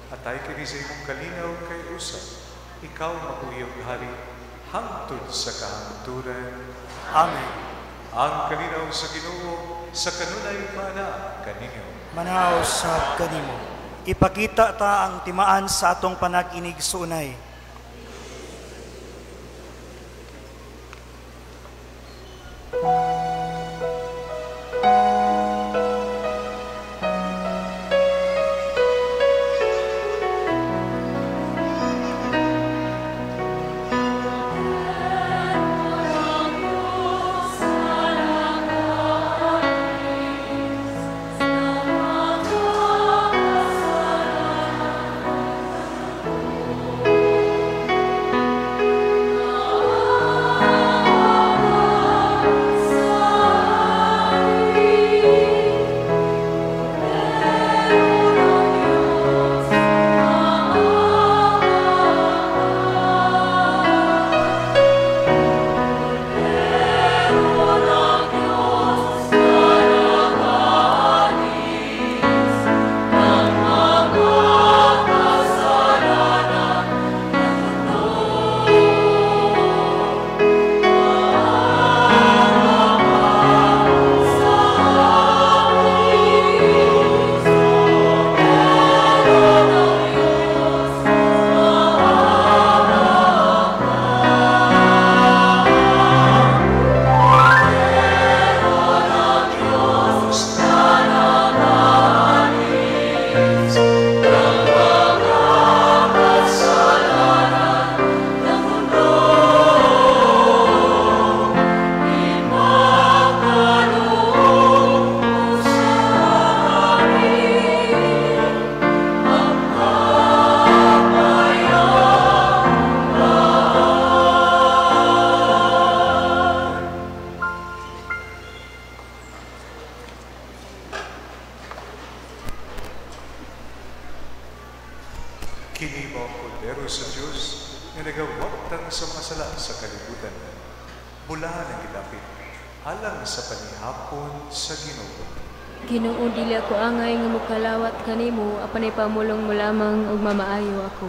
at ay kini sa imong kalinaw kay usab. Ikaw makuyog hari, hangtod sa kahangturan. Amen. Ang kalinaw sa Ginoo sa kanunay mana kaninyo. Manaw sa kanimo. Ipakita ta ang timaan sa atong panaginig sunay. Kini mao kordero sa Dios nga nagawagtang sa mga sala sa kalibutan. Bulahan ang gidapit alang sa panihapon sa Ginoo. Ginoo, dili ako angay nga mokalawat kanimo, apan ipamulong mo lamang ug mamaayo ako.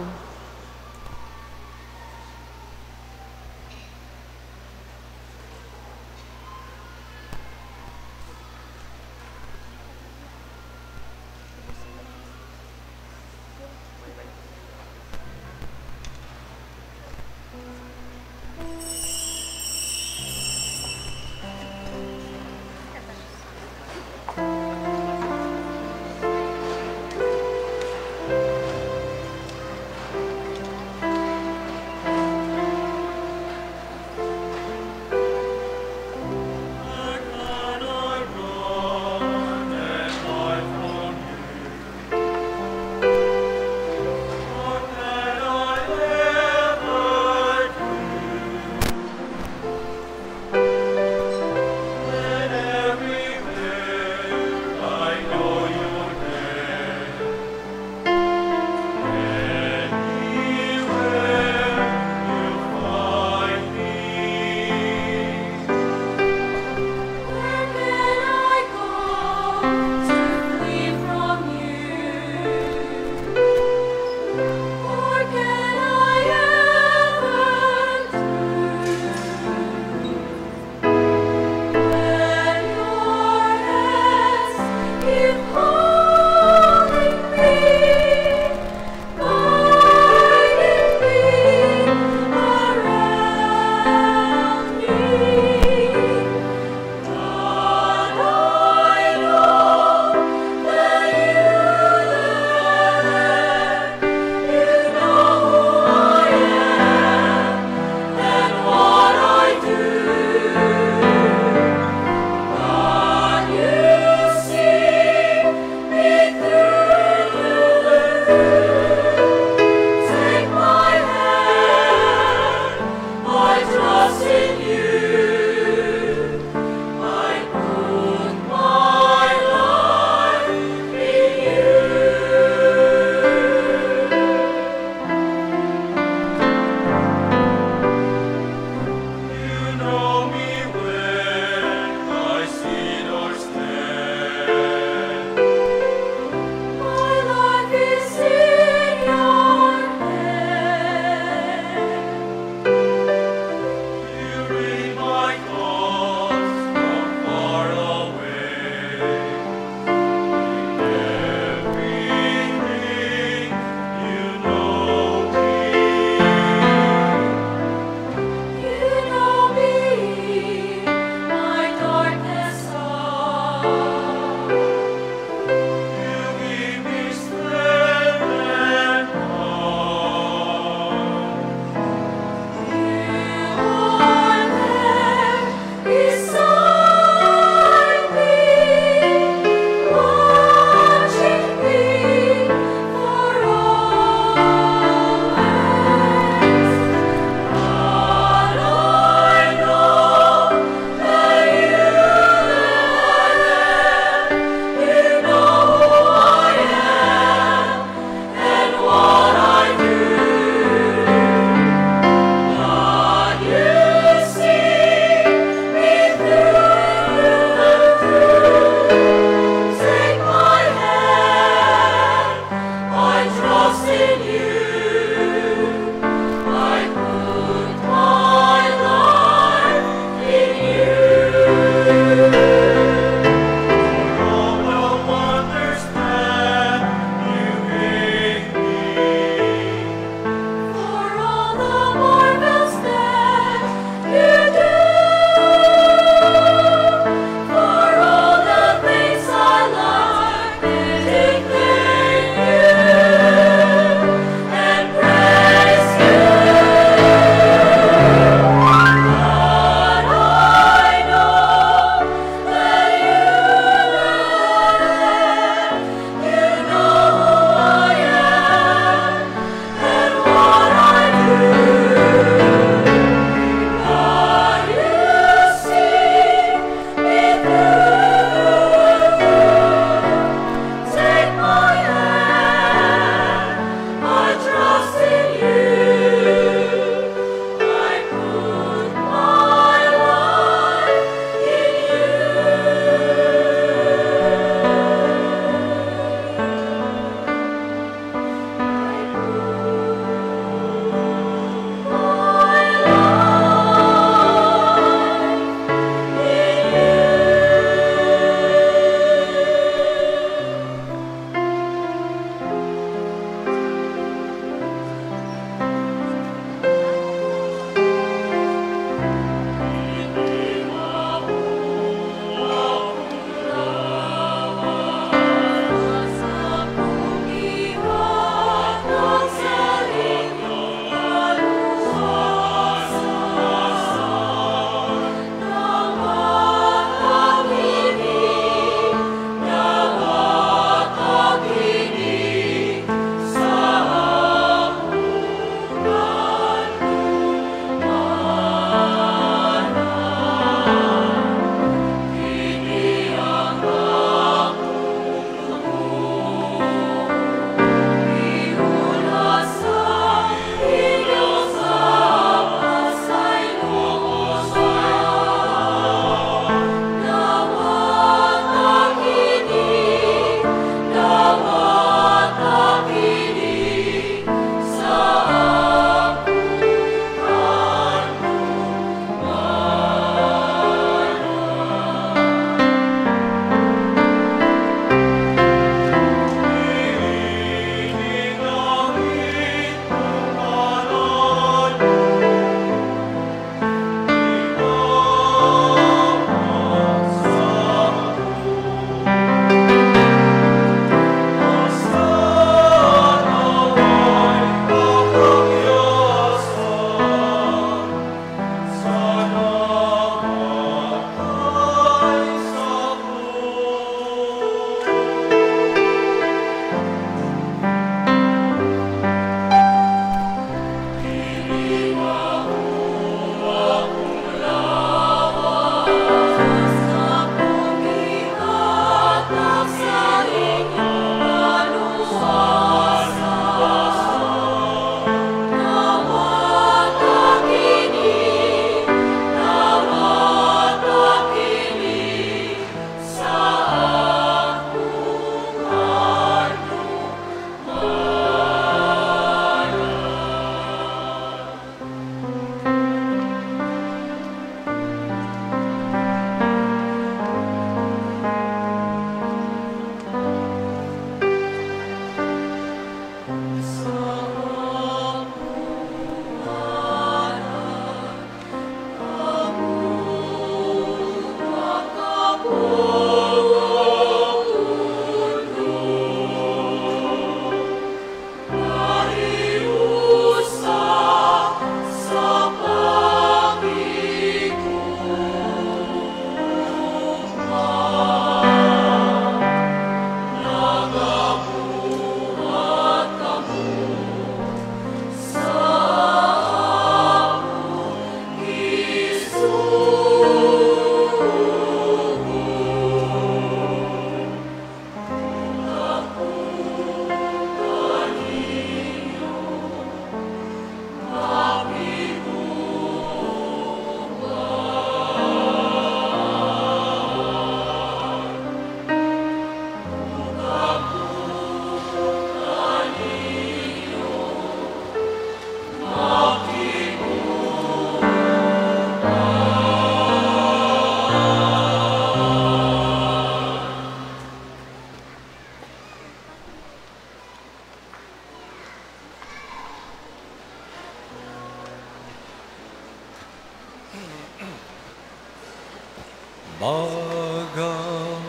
magampo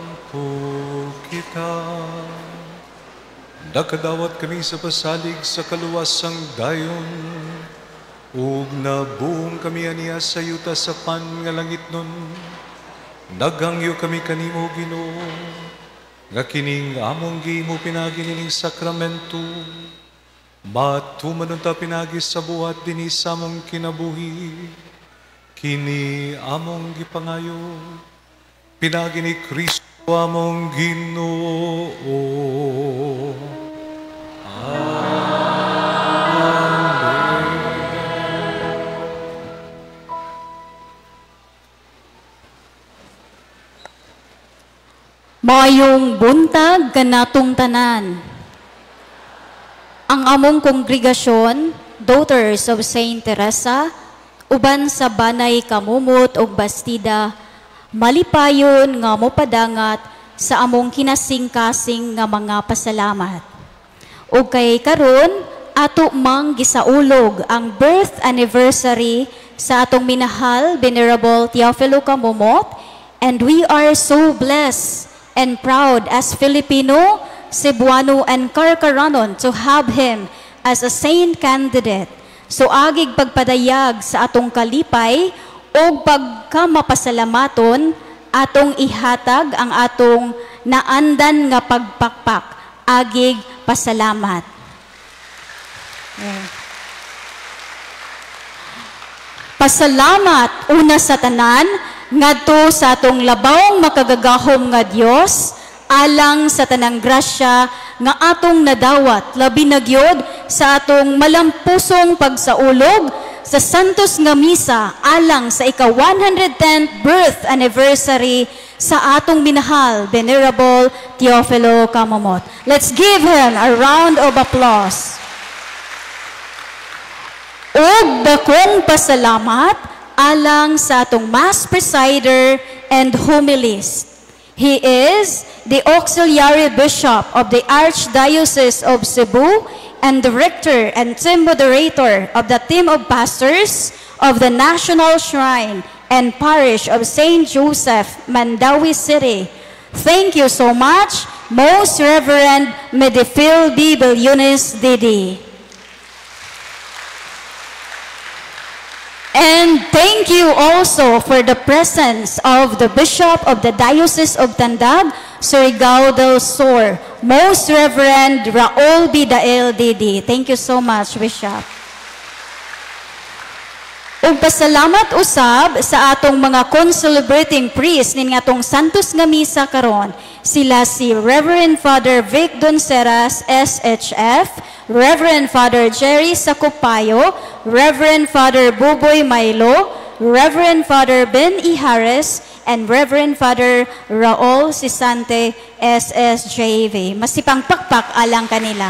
kita. Nakadawat kami sa pasalig sa kaluwasang dayon, ug nabuong kami aniya sa yuta sa pan nga langit nun. Nagangyo kami kanimo, Ginoo, nga kining among gihimo pinagi nining sakramento, matumanon ta pinagi sa buhat dinhi sa among kinabuhi. Kini among gipangayo, pinagi ni Kristo among Ginoo. Mayong buntag kanatong tanan. Ang among kongregasyon, Daughters of Saint Teresa, uban sa Banay Kamumot ug Bastida, malipayon nga mopadangat sa among kinasing-kasing nga mga pasalamat. Ug kay karon ato mang gisaulog ang birth anniversary sa atong minahal Venerable Teofilo Kamumot, and we are so blessed and proud as Filipino, Cebuano, and Carcaranon to have him as a saint candidate. So agig pagpadayag sa atong kalipay o pagkamapasalamaton, atong ihatag ang atong naandan nga pagpakpak. Agig pasalamat. Pasalamat una sa tanan, ngadto sa atong labawng makagagahom nga Dios, alang sa tanang grasya nga atong nadawat labi na gyud sa atong malampusong pagsaulog sa Santos nga Misa alang sa ika-110th birth anniversary sa atong minahal Venerable Teofilo Kamumot. Let's give him a round of applause. Og dakong pasalamat alang sa atong Mass Presider and Homilist. He is the Auxiliary Bishop of the Archdiocese of Cebu and Director and Team Moderator of the Team of Pastors of the National Shrine and Parish of St. Joseph, Mandawi City. Thank you so much, Most Reverend Medifil B. Bilyones Didi. And thank you also for the presence of the Bishop of the Diocese of Tandag, Surigao del Sur, Most Reverend Raul Bidael Didi. Thank you so much, Bishop. Ug pasalamat usab sa atong mga concelebrating priest nin atong Santos nga Misa karon. Sila si Reverend Father Vic Donceras, SHF, Reverend Father Jerry Sacupayo, Reverend Father Buboy Milo, Reverend Father Ben Ihares, and Reverend Father Raul Sisante, SSJV. Masipang pakpak alang kanila.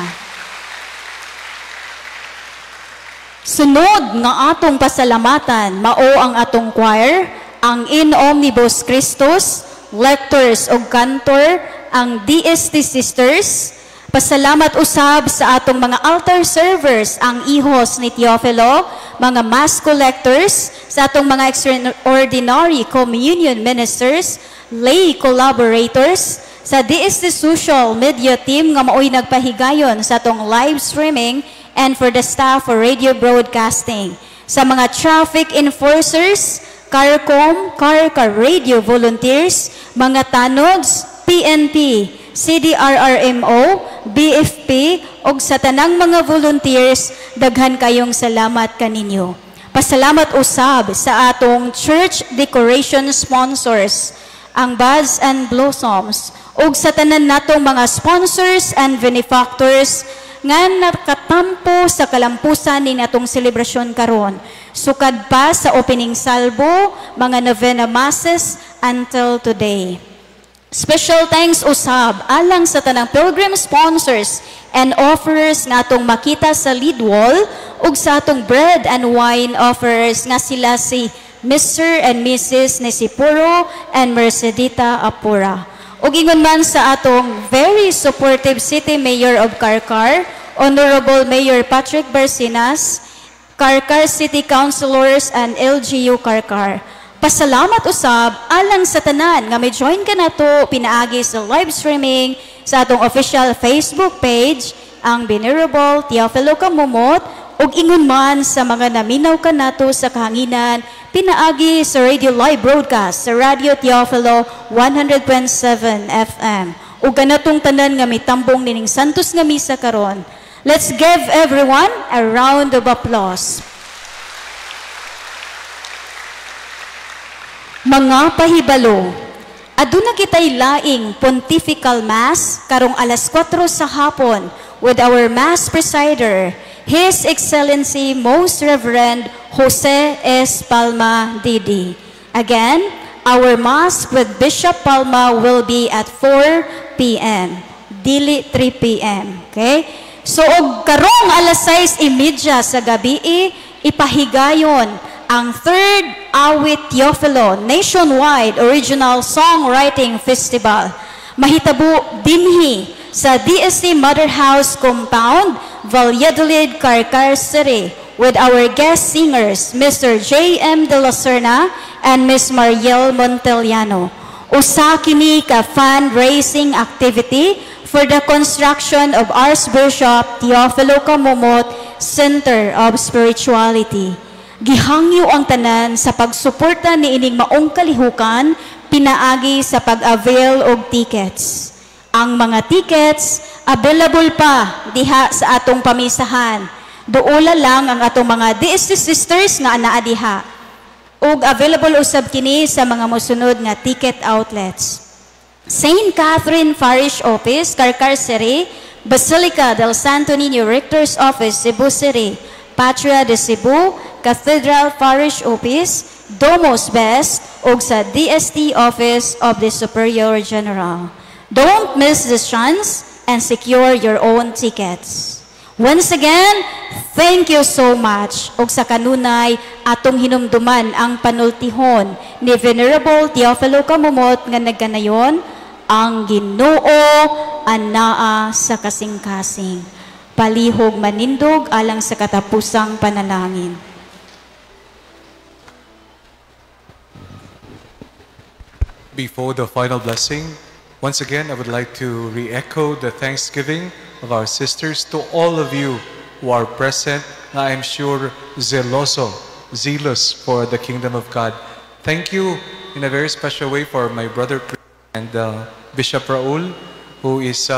Sunod nga atong pasalamatan, mao ang atong choir, ang In Omnibus Christus, lectors o cantor, ang DST Sisters. Pasalamat usab sa atong mga altar servers, ang ihos ni Teofilo, mga mass collectors, sa atong mga extraordinary communion ministers, lay collaborators, sa DST social media team nga maoy nagpahigayon sa atong live streaming, and for the staff for radio broadcasting. Sa mga traffic enforcers, CARCOM, CARCA radio volunteers, mga tanods, PNP, CDRRMO, BFP, og sa tanang mga volunteers, daghan kayong salamat kaninyo. Pasalamat usab sa atong church decoration sponsors, ang Buds and Blossoms, og sa tanan natong mga sponsors and benefactors nga nakatampo sa kalampusan ni natong selebrasyon karon. Sukad pa sa opening salvo, mga novena masses until today. Special thanks usab alang sa tanang pilgrim sponsors and offerers nga atong makita sa lead wall ug sa atong bread and wine offers nga sila si Mr. and Mrs. Nesipuro and Mercedita Apura. Ug ingon man sa atong very supportive City Mayor of Carcar, Honorable Mayor Patrick Barcinas, Carcar City Councilors and LGU Carcar. Pasalamat usab alang sa tanan nga may join ka nato pinaagi sa live streaming sa atong official Facebook page, ang Venerable Teofilo Kamumot, ug ingon man sa mga naminaw ka nato sa kahanginan pinaagi sa radio live broadcast sa Radio Teofilo 100.7 FM. Ug kanatong tanan nga mitambong nining Santos nga misa karon. Let's give everyone a round of applause. Mga pahibalo, aduna kitay laing pontifical mass karong alas 4 sa hapon with our mass presider, His Excellency Most Reverend Jose S. Palma Didi. Again, our mass with Bishop Palma will be at 4 p.m. Dili 3 p.m. Okay? So, og karong alas 6:30 sa gabi, ipahigayon ang 3rd Awit Teofilo Nationwide Original Songwriting Festival. Mahitabo dinhi sa DST Mother House Compound, Valladolid, Carcar City, with our guest singers, Mr. J.M. De La Serna and Ms. Mariel Montellano. Usa kini ka fundraising activity for the construction of Archbishop Teofilo Kamumot Center of Spirituality. Gihangyo ang tanan sa pagsuporta ni ining maong kalihukan pinaagi sa pag-avail og tickets. Ang mga tickets available pa diha sa atong pamisahan. Duola lang ang atong mga DST sisters nga anaa diha. Ug available usab kini sa mga mosunod nga ticket outlets. St. Catherine Parish Office, Carcar City, Basilica del Santo Niño Rector's Office, Cebu City, Patria de Cebu, Cathedral Parish Office, Domos Best, ug sa DST Office of the Superior General. Don't miss this chance and secure your own tickets. Once again, thank you so much. Ug sa kanunay, atong hinumduman ang panultihon ni Venerable Teofilo Kamumot nga nagkanayon, ang Ginoo anaa sa kasing-kasing. Palihog manindog alang sa katapusang panalangin. Before the final blessing, once again, I would like to re-echo the thanksgiving of our sisters to all of you who are present. I am sure zealous for the kingdom of God. Thank you in a very special way for my brother and Bishop Raul, who is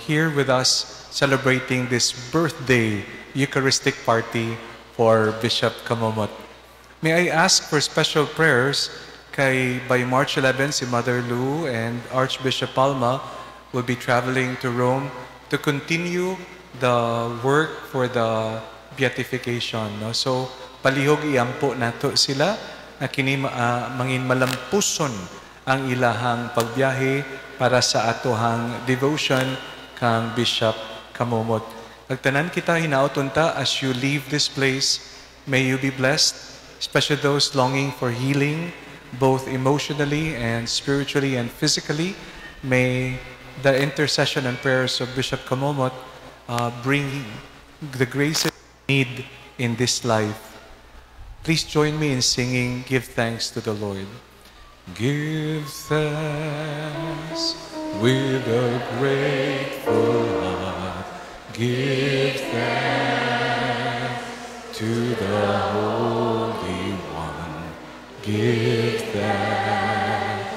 here with us celebrating this birthday Eucharistic party for Bishop Kamumot. May I ask for special prayers kay by March 11, si Mother Lou and Archbishop Palma will be traveling to Rome to continue the work for the beatification. No? So, palihog iampo nato sila na kini mangin malampuson ang ilahang pagbiyahe para sa atohang devotion kang Bishop Kamumot. Nagtanan kita hinautunta as you leave this place, may you be blessed, especially those longing for healing, both emotionally and spiritually and physically. May the intercession and prayers of Bishop Kamumot bring the grace we need in this life. Please join me in singing, Give Thanks to the Lord. Give thanks with a grateful heart. Give thanks to the Holy One. Give thanks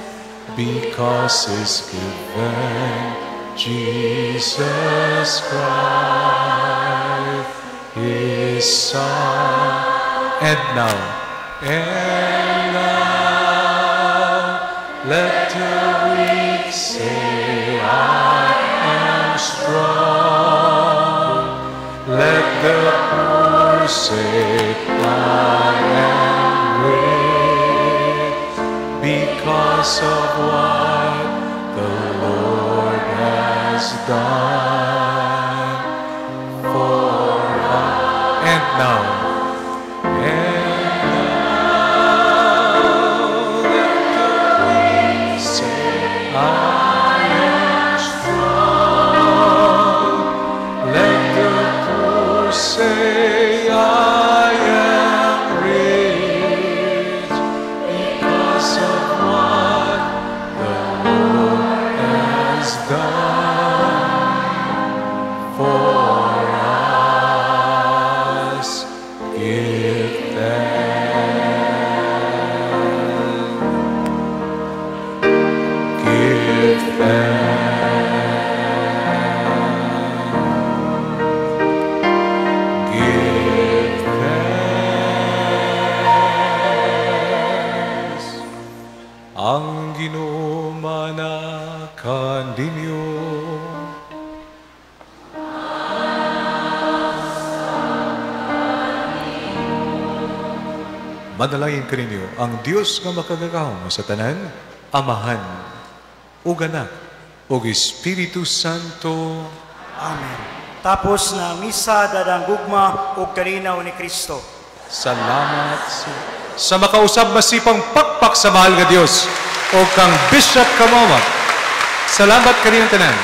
because He's given Jesus Christ, His Son. And now, let the weak say, I am strong. Let the poor say, I am rich, because of what the Lord has done for us. And now, say I am rich Manalangin kaninyo ang Dios nga makagagahom sa tanan, Amahan, ug Anak, ug Espiritu Santo. Amen. Tapos na misa dadang gugma ug karinaw ni Kristo. Salamat sa makausab masipang pakpak sa mahal nga Dios o kang Bishop Kamawag. Salamat kaniyong tanan.